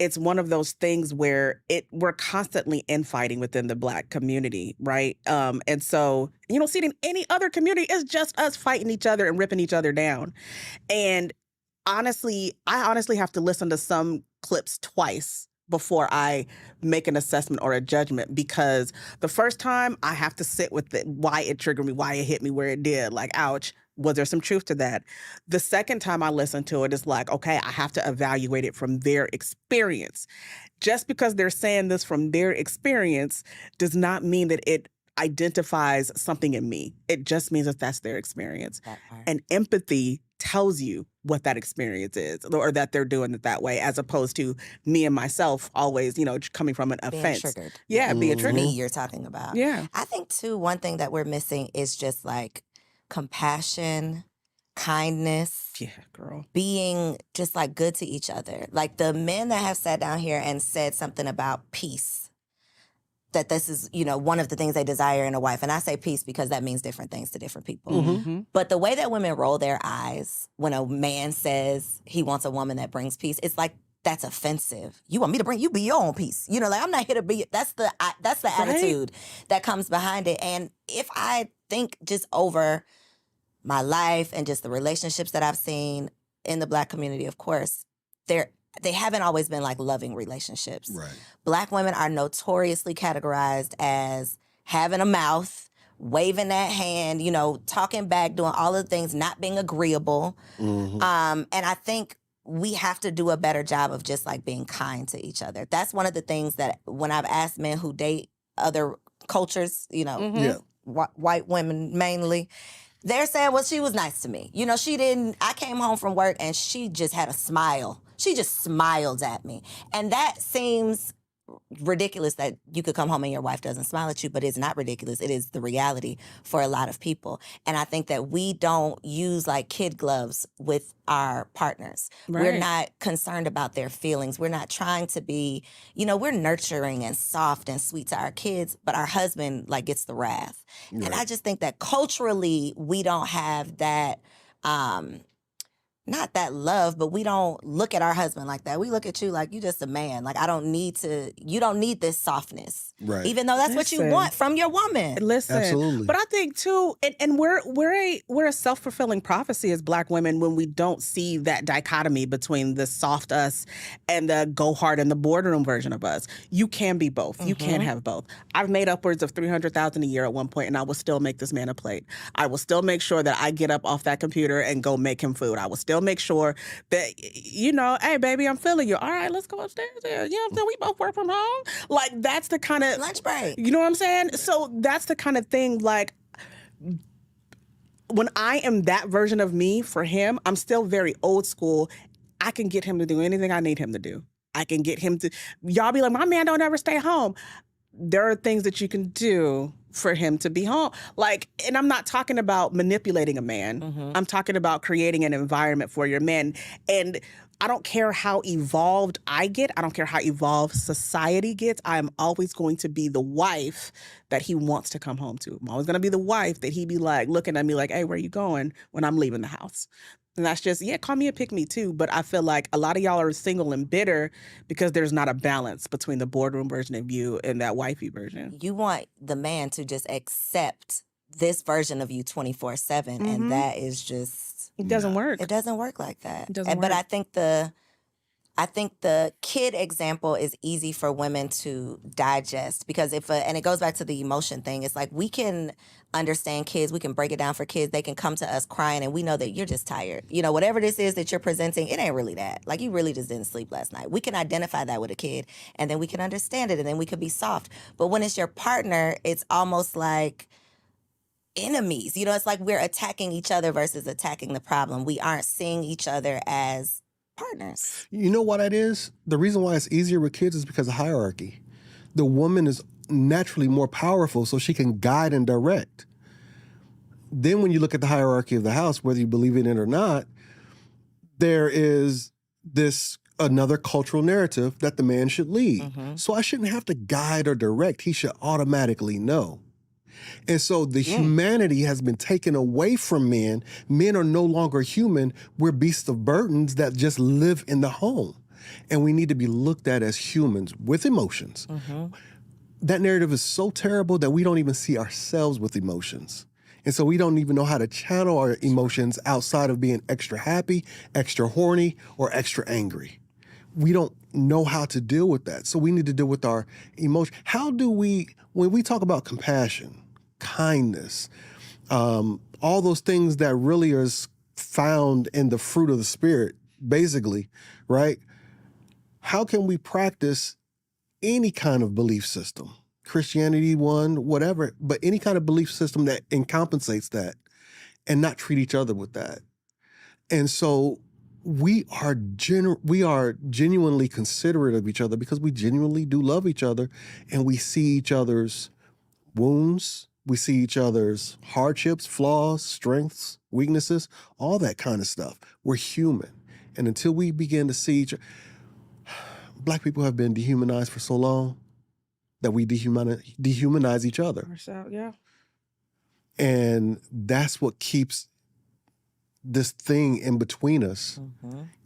it's one of those things where we're constantly infighting within the Black community, right? And so you don't see it in any other community. It's just us fighting each other and ripping each other down. And honestly, I have to listen to some clips twice before I make an assessment or a judgment, because the first time I have to sit with why it triggered me, why it hit me where it did, like, ouch, was there some truth to that? The second time I listen to it, it's like, okay, I have to evaluate it from their experience. Just because they're saying this from their experience does not mean that it identifies something in me. It just means that that's their experience. And empathy tells you what that experience is, or that they're doing it that way, as opposed to me and myself always, coming from an Being offense. triggered. Yeah, being triggered. Me you're talking about. Yeah. I think, too, one thing that we're missing is just like compassion, kindness. Yeah, girl. Being just like good to each other. Like the men that have sat down here and said something about peace, that this is, one of the things they desire in a wife. And I say peace because that means different things to different people. Mm-hmm. But the way that women roll their eyes when a man says he wants a woman that brings peace, it's like, that's offensive. You want me to bring, you be your own peace. Like, I'm not here to be, that's the attitude that comes behind it. And if I think just over my life and just the relationships that I've seen in the Black community, of course, they haven't always been like loving relationships. Right. Black women are notoriously categorized as having a mouth, waving that hand, talking back, doing all of the things, not being agreeable. Mm-hmm. And I think we have to do a better job of just like being kind to each other. That's one of the things that when I've asked men who date other cultures, white women mainly, they're saying, well, she was nice to me. I came home from work and she just had a smile. She just smiled at me. And that seems ridiculous that you could come home and your wife doesn't smile at you, but it's not ridiculous. It is the reality for a lot of people. And I think that we don't use like kid gloves with our partners. Right. We're not concerned about their feelings. We're not trying to be, we're nurturing and soft and sweet to our kids, but our husband like gets the wrath. Right. And I just think that culturally we don't have that, not that love, but we don't look at our husband like that. We look at you like you just a man. Like you don't need this softness. Right. Even though that's what you want from your woman. Listen, absolutely. But I think too, and we're a self-fulfilling prophecy as Black women when we don't see that dichotomy between the soft us and the go hard in the boardroom version of us. You can be both. You can have both. I've made upwards of $300,000 a year at one point, and I will still make this man a plate. I will still make sure that I get up off that computer and go make him food. I will still make sure that, hey, baby, I'm feeling you. All right, let's go upstairs there. You know what I'm saying? We both work from home. Like, that's the kind of... Lunch break. You know what I'm saying? So that's the kind of thing, like, when I am that version of me for him, I'm still very old school. I can get him to do anything I need him to do. I can get him to... Y'all be like, my man don't ever stay home. There are things that you can do for him to be home. Like, and I'm not talking about manipulating a man. I'm talking about creating an environment for your man. And I don't care how evolved I get. I don't care how evolved society gets. I'm always going to be the wife that he wants to come home to. I'm always going to be the wife that he be like, looking at me like, hey, where you going when I'm leaving the house? And that's just, call me a pick-me too. But I feel like a lot of y'all are single and bitter because there's not a balance between the boardroom version of you and that wifey version. You want the man to just accept this version of you 24/7, and that is just... It doesn't work. It doesn't work like that. It doesn't But work. I think the kid example is easy for women to digest because and it goes back to the emotion thing. It's like we can understand kids. We can break it down for kids. They can come to us crying and we know that you're just tired. Whatever this is that you're presenting, it ain't really that. Like you really just didn't sleep last night. We can identify that with a kid and then we can understand it and then we could be soft. But when it's your partner, it's almost like enemies. It's like we're attacking each other versus attacking the problem. We aren't seeing each other as partners. You know what it is? The reason why it's easier with kids is because of hierarchy. The woman is naturally more powerful, so she can guide and direct. Then when you look at the hierarchy of the house, whether you believe in it or not, there is another cultural narrative that the man should lead. So I shouldn't have to guide or direct. He should automatically know. And so the humanity has been taken away from men. Men are no longer human. We're beasts of burdens that just live in the home. And we need to be looked at as humans with emotions. That narrative is so terrible that we don't even see ourselves with emotions. And so we don't even know how to channel our emotions outside of being extra happy, extra horny, or extra angry. We don't know how to deal with that. So we need to deal with our emotion. How do we, when we talk about compassion, kindness, all those things that really are found in the fruit of the Spirit, basically, right? How can we practice any kind of belief system? Christianity, one, whatever, but any kind of belief system that compensates that and not treat each other with that. And so we are genuinely considerate of each other because we genuinely do love each other, and we see each other's wounds, we see each other's hardships, flaws, strengths, weaknesses, all that kind of stuff. We're human. And until we begin to see each other, Black people have been dehumanized for so long that we dehumanize each other. Yeah. And that's what keeps this thing in between us,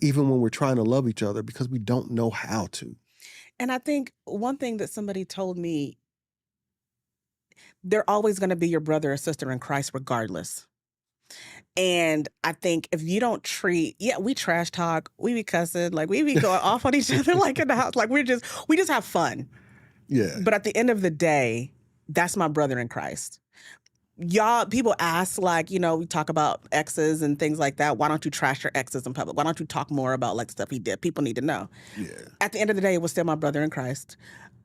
even when we're trying to love each other, because we don't know how to. And I think one thing that somebody told me, they're always going to be your brother or sister in Christ regardless. And I think if you don't we trash talk, we be cussing, like we be going off on each other like in the house, like we just have fun. Yeah. But at the end of the day, that's my brother in Christ. Y'all, people ask, like, you know, we talk about exes and things like that. Why don't you trash your exes in public? Why don't you talk more about like stuff he did? People need to know. Yeah. At the end of the day, it was still my brother in Christ.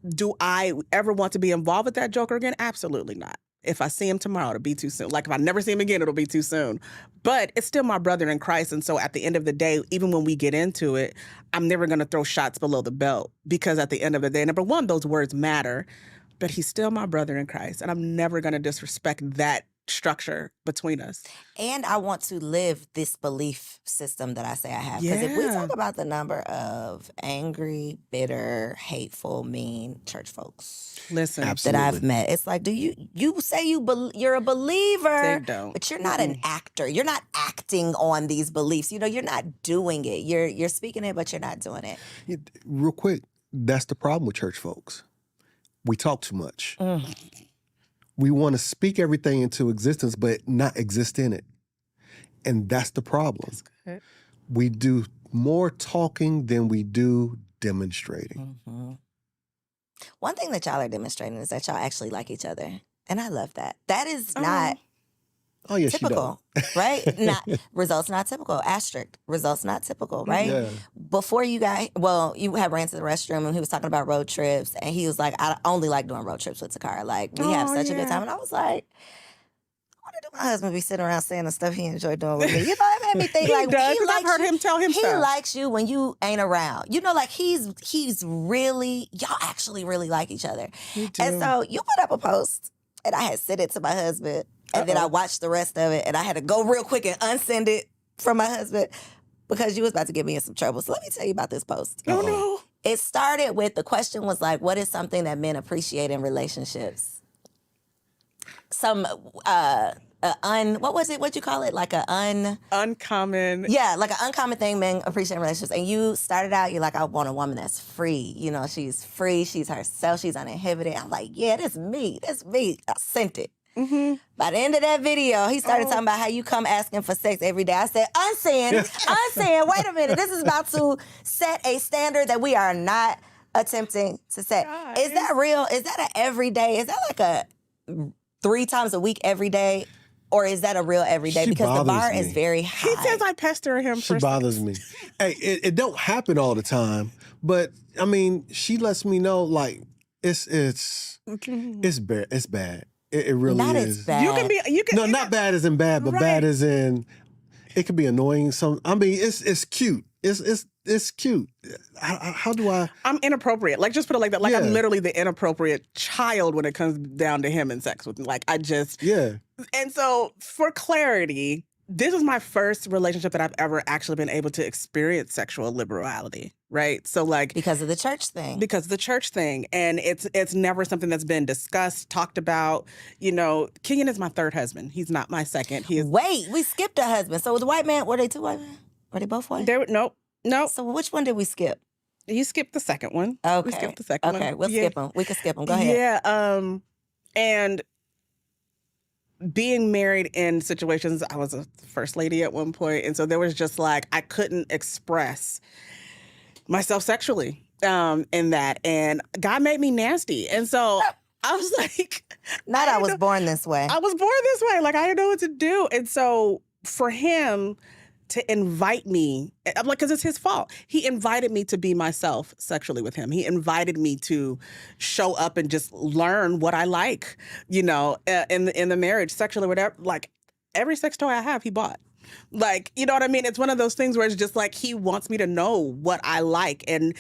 Do I ever want to be involved with that joker again? Absolutely not. If I see him tomorrow, it'll be too soon. Like if I never see him again, it'll be too soon. But it's still my brother in Christ. And so at the end of the day, even when we get into it, I'm never going to throw shots below the belt, because at the end of the day, number one, those words matter, but he's still my brother in Christ. And I'm never going to disrespect that structure between us. And I want to live this belief system that I say I have. Because if we Yeah. talk about the number of angry, bitter, hateful, mean church folks Listen, Absolutely. that I've met, it's like, do you say you're a believer, They don't. but you're not an actor. You're not acting on these beliefs. You know, you're not doing it. You're speaking it, but you're not doing it. Real quick, that's the problem with church folks. We talk too much. We want to speak everything into existence, but not exist in it. And that's the problem. good. We do more talking than we do demonstrating. One thing that y'all are demonstrating is that y'all actually like each other. And I love that. That is not Oh, yes, typical, right? Results not typical. Asterisk. Results not typical, right? Yeah. Before you had ran to the restroom and he was talking about road trips, and he was like, I only like doing road trips with Takara. Like, we have such a good time. And I was like, why did my husband be sitting around saying the stuff he enjoyed doing with me? You know, it made me think He like does, he 'cause I've likes heard you. him tell him He stuff. likes you when you ain't around. You know, like he's really, y'all actually really like each other. We do. And so you put up a post, and I had sent it to my husband, and then I watched the rest of it, and I had to go real quick and unsend it from my husband because you was about to get me in some trouble. So let me tell you about this post. Oh, no. It started with, the question was like, what is something that men appreciate in relationships? What was it? What'd you call it? Like Uncommon. yeah, like an uncommon thing men appreciate in relationships. And you started out, you're like, I want a woman that's free. You know, she's free, she's herself, she's uninhibited. I'm like, yeah, that's me. I sent it. By the end of that video, he started talking about how you come asking for sex every day. I said, unsend, wait a minute. This is about to set a standard that we are not attempting to set. God. Is that real? Is that an everyday? Is that like a 3 times a week every day? Or is that a real everyday? She Because the bothers bar me. is very high. He says I pester him She for bothers me. Hey, it don't happen all the time, but I mean, she lets me know like it's bad. It's bad. It really Not is. as bad. You can No, not bad as in bad, but Right. bad as in it can be annoying. I mean, it's cute. It's cute. How do I? I'm inappropriate. Like, just put it like that. Like, Yeah. I'm literally the inappropriate child when it comes down to him and sex with me. Like, Yeah. And so, for clarity, this is my first relationship that I've ever actually been able to experience sexual liberality, right? So, like, Because of the church thing. because of the church thing, and it's never something that's been discussed, talked about. You know, Kenyon is my third husband. He's not my second. He is. Wait, we skipped a husband. So the white man, were they 2 white men? Were they both white? Nope. So which one did we skip? You skipped the second one. Okay. We skipped the second one. Okay, we'll Yeah. skip them. We can skip them. Go ahead. Yeah. And being married in situations, I was a first lady at one point, and so there was just like I couldn't express myself sexually in that, and God made me nasty, and so I was like, Not I was born this way. I was born this way, like I didn't know what to do, and so for him to invite me, I'm like, because it's his fault. He invited me to be myself sexually with him. He invited me to show up and just learn what I like, you know, in the marriage, sexually, whatever. Like every sex toy I have, he bought. Like, you know what I mean? It's one of those things where it's just like he wants me to know what I like and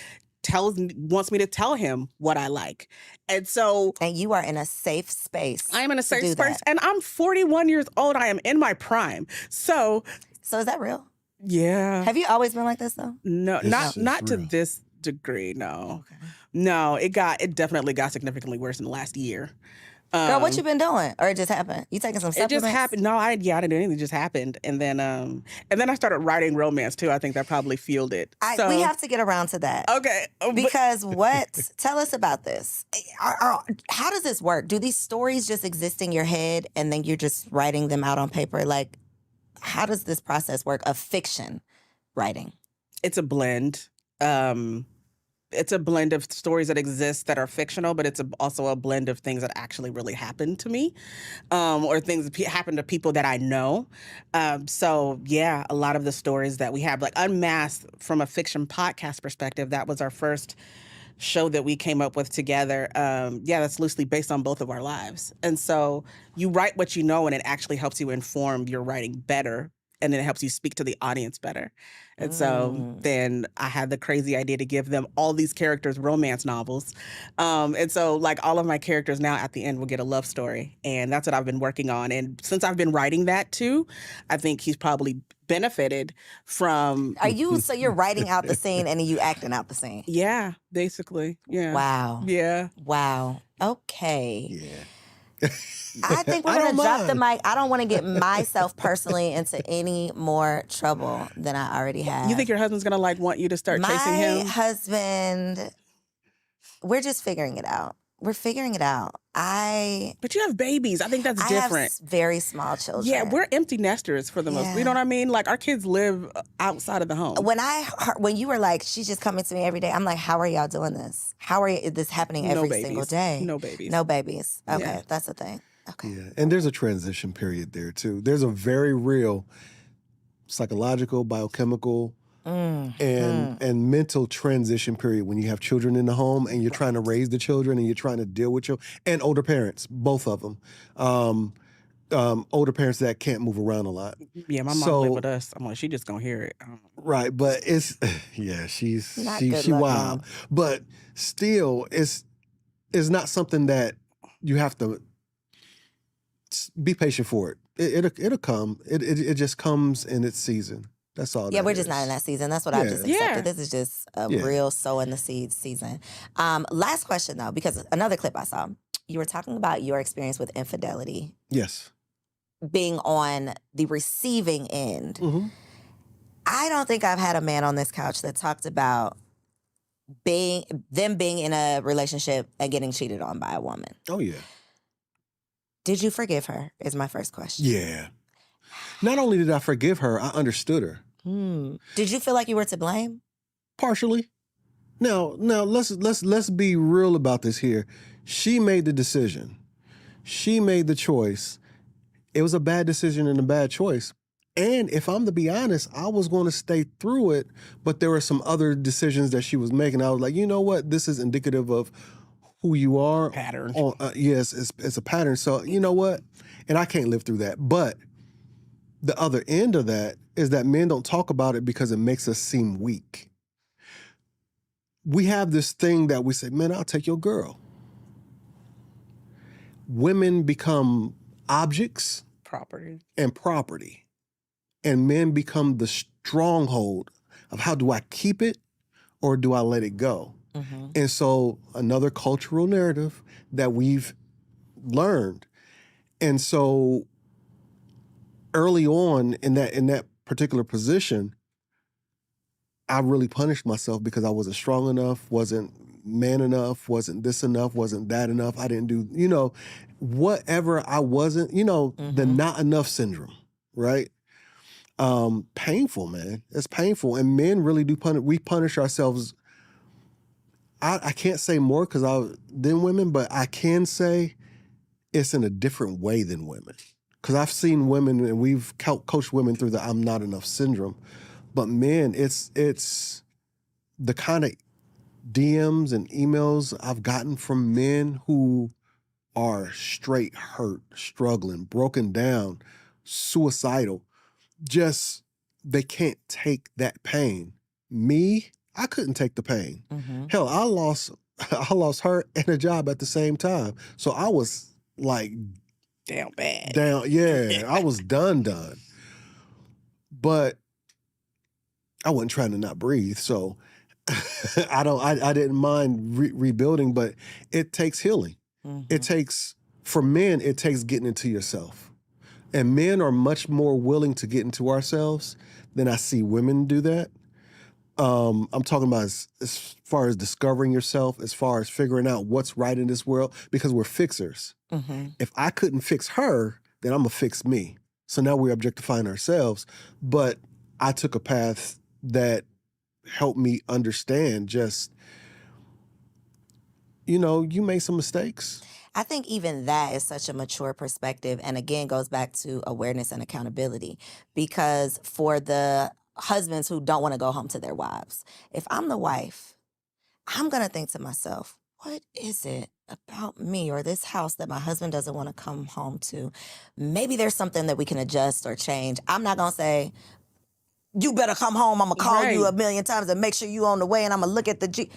wants me to tell him what I like. And so And you are in a safe space. I am in a to safe do space, that. and I'm 41 years old. I am in my prime. So is that real? yeah. Have you always been like this though? No, It's not to real. this degree, no. Okay. No, it definitely got significantly worse in the last year. Girl, what you been doing? Or it just happened? You taking some It supplements? just happened. No, I didn't do anything. It just happened, and then I started writing romance too. I think that probably fueled it. We have to get around to that. Okay, Because tell us about this. How does this work? Do these stories just exist in your head and then you're just writing them out on paper? Like, how does this process work of fiction writing? It's a blend. It's a blend of stories that exist that are fictional, but it's also a blend of things that actually really happened to me, or things that happen to people that I know. So yeah, a lot of the stories that we have, like Unmasked, from a fiction podcast perspective, that was our first show that we came up with together. That's loosely based on both of our lives. And so you write what you know, and it actually helps you inform your writing better. And then it helps you speak to the audience better. And so then I had the crazy idea to give them all these characters romance novels. And so like all of my characters now at the end will get a love story. And that's what I've been working on. And since I've been writing that too, I think he's probably benefited from. So you're writing out the scene and then you acting out the scene? Yeah, basically. Yeah. Wow. Yeah. Wow. Okay. Yeah. I think we're going to drop the mic. I don't want to get myself personally into any more trouble than I already have. You think your husband's going to want you to start chasing him? My husband, we're just figuring it out. We're figuring it out. But you have babies. I think that's different. I have very small children. Yeah, we're empty nesters for the most. You know what I mean? Like our kids live outside of the home. When you were like, she's just coming to me every day, I'm like, how are y'all doing this? How is this happening every single day? No babies. No babies. Okay, Yeah. that's the thing. Okay. Yeah, and there's a transition period there too. There's a very real psychological, biochemical, and mental transition period when you have children in the home and you're trying to raise the children and you're trying to deal with and older parents, both of them. Older parents that can't move around a lot. Yeah, my mom lived with us. I'm like, she just gonna hear it. Right, but it's she luck, wild, Mom. but still, it's not something that you have to be patient for it. It'll come. It just comes in its season. That's all. Yeah, that we're is. just not in that season. That's what I've just accepted. Yeah. This is just a real sowing the seeds season. Last question though, because another clip I saw, you were talking about your experience with infidelity, Yes. being on the receiving end. Mm-hmm. I don't think I've had a man on this couch that talked about being in a relationship and getting cheated on by a woman. Oh yeah. Did you forgive her? Is my first question. Yeah. Not only did I forgive her, I understood her. Did you feel like you were to blame? Partially. Now let's be real about this here. She made the decision. She made the choice. It was a bad decision and a bad choice. And if I'm to be honest, I was going to stay through it, but there were some other decisions that she was making. I was like, you know what? This is indicative of who you are. Pattern. Yes, it's a pattern. So you know what? And I can't live through that. But the other end of that is that men don't talk about it because it makes us seem weak. We have this thing that we say, man, I'll take your girl. Women become objects and property. And men become the stronghold of how do I keep it or do I let it go? Mm-hmm. And so another cultural narrative that we've learned. And so early on in that particular position, I really punished myself because I wasn't strong enough, wasn't man enough, wasn't this enough, wasn't that enough. I didn't do, whatever I wasn't, the not enough syndrome, right? Painful, man. It's painful. And men really do we punish ourselves. I can't say more than women, but I can say it's in a different way than women. Because I've seen women and we've coached women through the I'm not enough syndrome. But men, it's the kind of DMs and emails I've gotten from men who are straight hurt, struggling, broken down, suicidal. just they can't take that pain. Me, I couldn't take the pain. Mm-hmm. Hell, I lost her and a job at the same time. So I was like Damn bad. down. Yeah, I was done. But I wasn't trying to not breathe. So I didn't mind rebuilding, but it takes healing. Mm-hmm. It takes, for men, it takes getting into yourself. And men are much more willing to get into ourselves than I see women do that. I'm talking about as far as discovering yourself, as far as figuring out what's right in this world, because we're fixers. Mm-hmm. If I couldn't fix her, then I'm going to fix me. So now we're objectifying ourselves. But I took a path that helped me understand just, you made some mistakes. I think even that is such a mature perspective, and again goes back to awareness and accountability. Because for the husbands who don't want to go home to their wives, if I'm the wife, I'm going to think to myself, what is it about me or this house that my husband doesn't want to come home to? Maybe there's something that we can adjust or change. I'm not going to say, you better come home. I'm going to call you a million times and make sure you on the way, and I'm going to look at the G.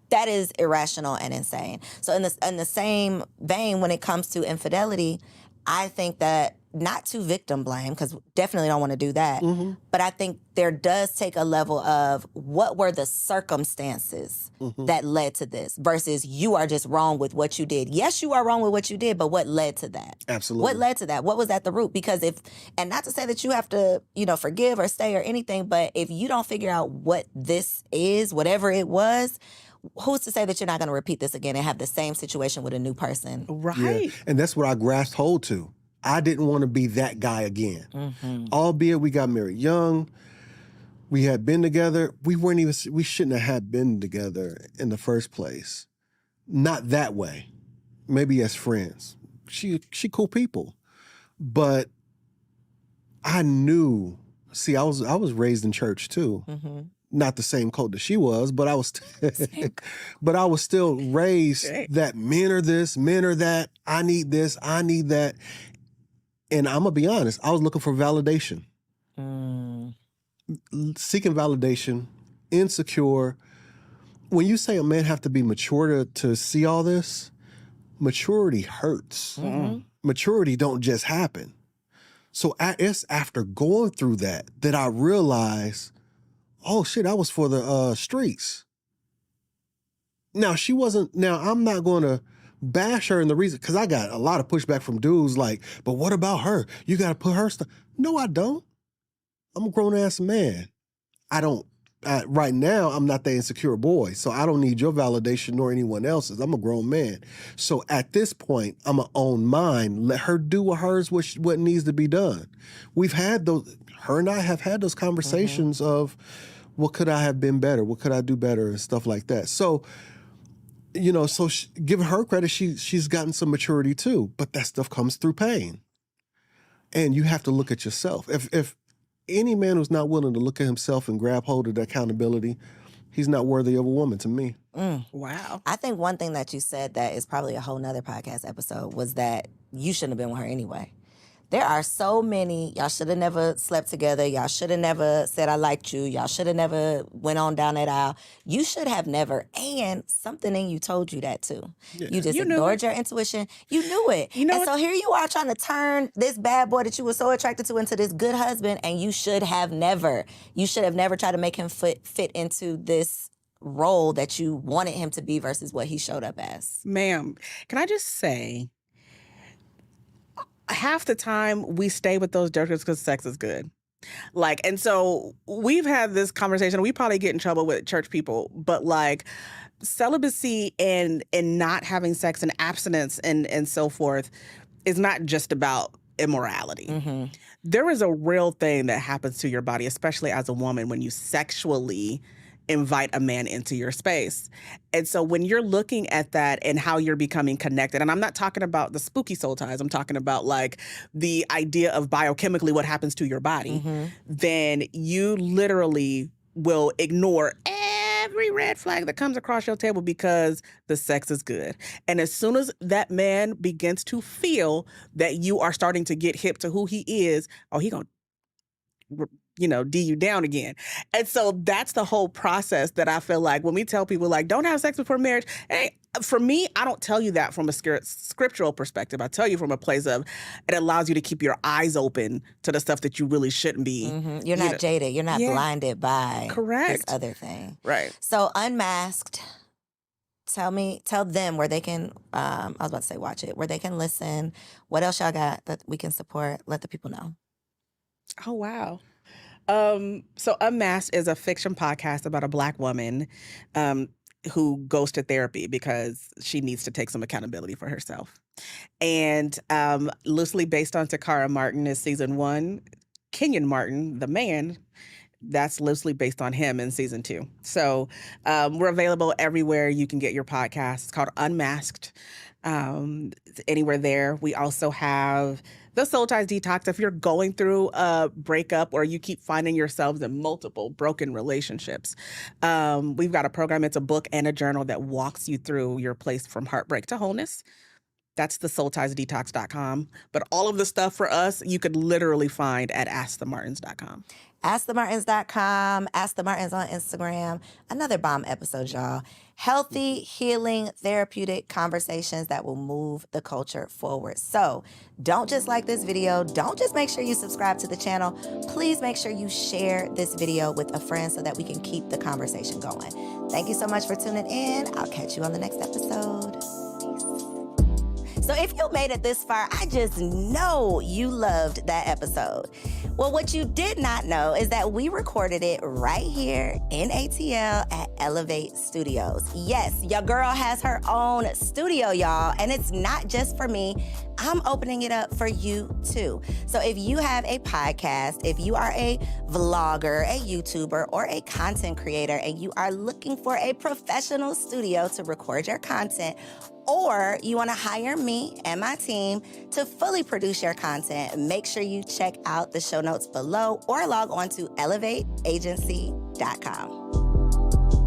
That is irrational and insane. So in the same vein, when it comes to infidelity, I think that not to victim blame, because definitely don't want to do that, but I think there does take a level of what were the circumstances that led to this versus you are just wrong with what you did. Yes, you are wrong with what you did, but what led to that? Absolutely. What led to that? What was at the root? Because and not to say that you have to, forgive or stay or anything, but if you don't figure out what this is, whatever it was, who's to say that you're not going to repeat this again and have the same situation with a new person? Right. Yeah. And that's what I grasped hold to. I didn't want to be that guy again. Mm-hmm. Albeit we got married young. We had been together. We shouldn't have been together in the first place. Not that way. Maybe as friends. She cool people. But I knew, see, I was raised in church too. Mm-hmm. Not the same cult that she was, but I was still raised that men are this, men are that. I need this, I need that. And I'm gonna be honest, I was looking for validation. Seeking validation, insecure. When you say a man have to be mature to see all this, maturity hurts. Mm-hmm. Maturity don't just happen. So it's after going through that I realized, oh shit, that was for the streets. Now I'm not going to bash her in the reason, because I got a lot of pushback from dudes like, but what about her? You got to put her stuff. No, I don't. I'm a grown ass man. Right now, I'm not the insecure boy, so I don't need your validation nor anyone else's. I'm a grown man. So at this point, I'm going to own mine. Let her do with hers what needs to be done. Her and I have had those conversations of, what could I have been better? What could I do better? And stuff like that. So, giving her credit, she's gotten some maturity too, but that stuff comes through pain. And you have to look at yourself. If any man who's not willing to look at himself and grab hold of the accountability, he's not worthy of a woman to me. Wow. I think one thing that you said that is probably a whole nother podcast episode was that you shouldn't have been with her anyway. There are so many, y'all should have never slept together. Y'all should have never said I liked you. Y'all should have never went on down that aisle. You should have never. And something in you told you that too. Yeah. You just ignored your intuition. You knew it. So here you are trying to turn this bad boy that you were so attracted to into this good husband, and you should have never. You should have never tried to make him fit into this role that you wanted him to be versus what he showed up as. Ma'am, can I just say, half the time we stay with those jerks because sex is good. And so we've had this conversation. We probably get in trouble with church people, but celibacy and not having sex and abstinence and so forth is not just about immorality. Mm-hmm. There is a real thing that happens to your body, especially as a woman, when you sexually invite a man into your space. And so when you're looking at that and how you're becoming connected, and I'm not talking about the spooky soul ties, I'm talking about the idea of biochemically what happens to your body, then you literally will ignore every red flag that comes across your table because the sex is good. And as soon as that man begins to feel that you are starting to get hip to who he is, he gonna D you down again. And so that's the whole process that I feel like when we tell people like, don't have sex before marriage. Hey, for me, I don't tell you that from a scriptural perspective. I tell you from a place of it allows you to keep your eyes open to the stuff that you really shouldn't be. Mm-hmm. You're not jaded. You're not blinded by this other thing. Right. So Unmasked, tell them where they can, I was about to say watch it, where they can listen. What else y'all got that we can support? Let the people know. Oh, wow. So Unmasked is a fiction podcast about a Black woman who goes to therapy because she needs to take some accountability for herself. And loosely based on Takara Martin is season 1. Kenyon Martin, the man, that's loosely based on him in season 2. So we're available everywhere you can get your podcast. It's called Unmasked. Anywhere there. We also have the Soul Ties Detox. If you're going through a breakup or you keep finding yourselves in multiple broken relationships, we've got a program. It's a book and a journal that walks you through your place from heartbreak to wholeness. That's the soultiesdetox.com. But all of the stuff for us, you could literally find at askthemartins.com. AskTheMartins.com, Ask the Martins on Instagram. Another bomb episode, y'all. Healthy, healing, therapeutic conversations that will move the culture forward. So don't just like this video. Don't just make sure you subscribe to the channel. Please make sure you share this video with a friend so that we can keep the conversation going. Thank you so much for tuning in. I'll catch you on the next episode. So if you made it this far, I just know you loved that episode. Well, what you did not know is that we recorded it right here in ATL at Elevate Studios. Yes, your girl has her own studio, y'all, and it's not just for me. I'm opening it up for you too. So if you have a podcast, if you are a vlogger, a YouTuber, or a content creator, and you are looking for a professional studio to record your content, or you want to hire me and my team to fully produce your content, make sure you check out the show notes below or log on to elevateagency.com.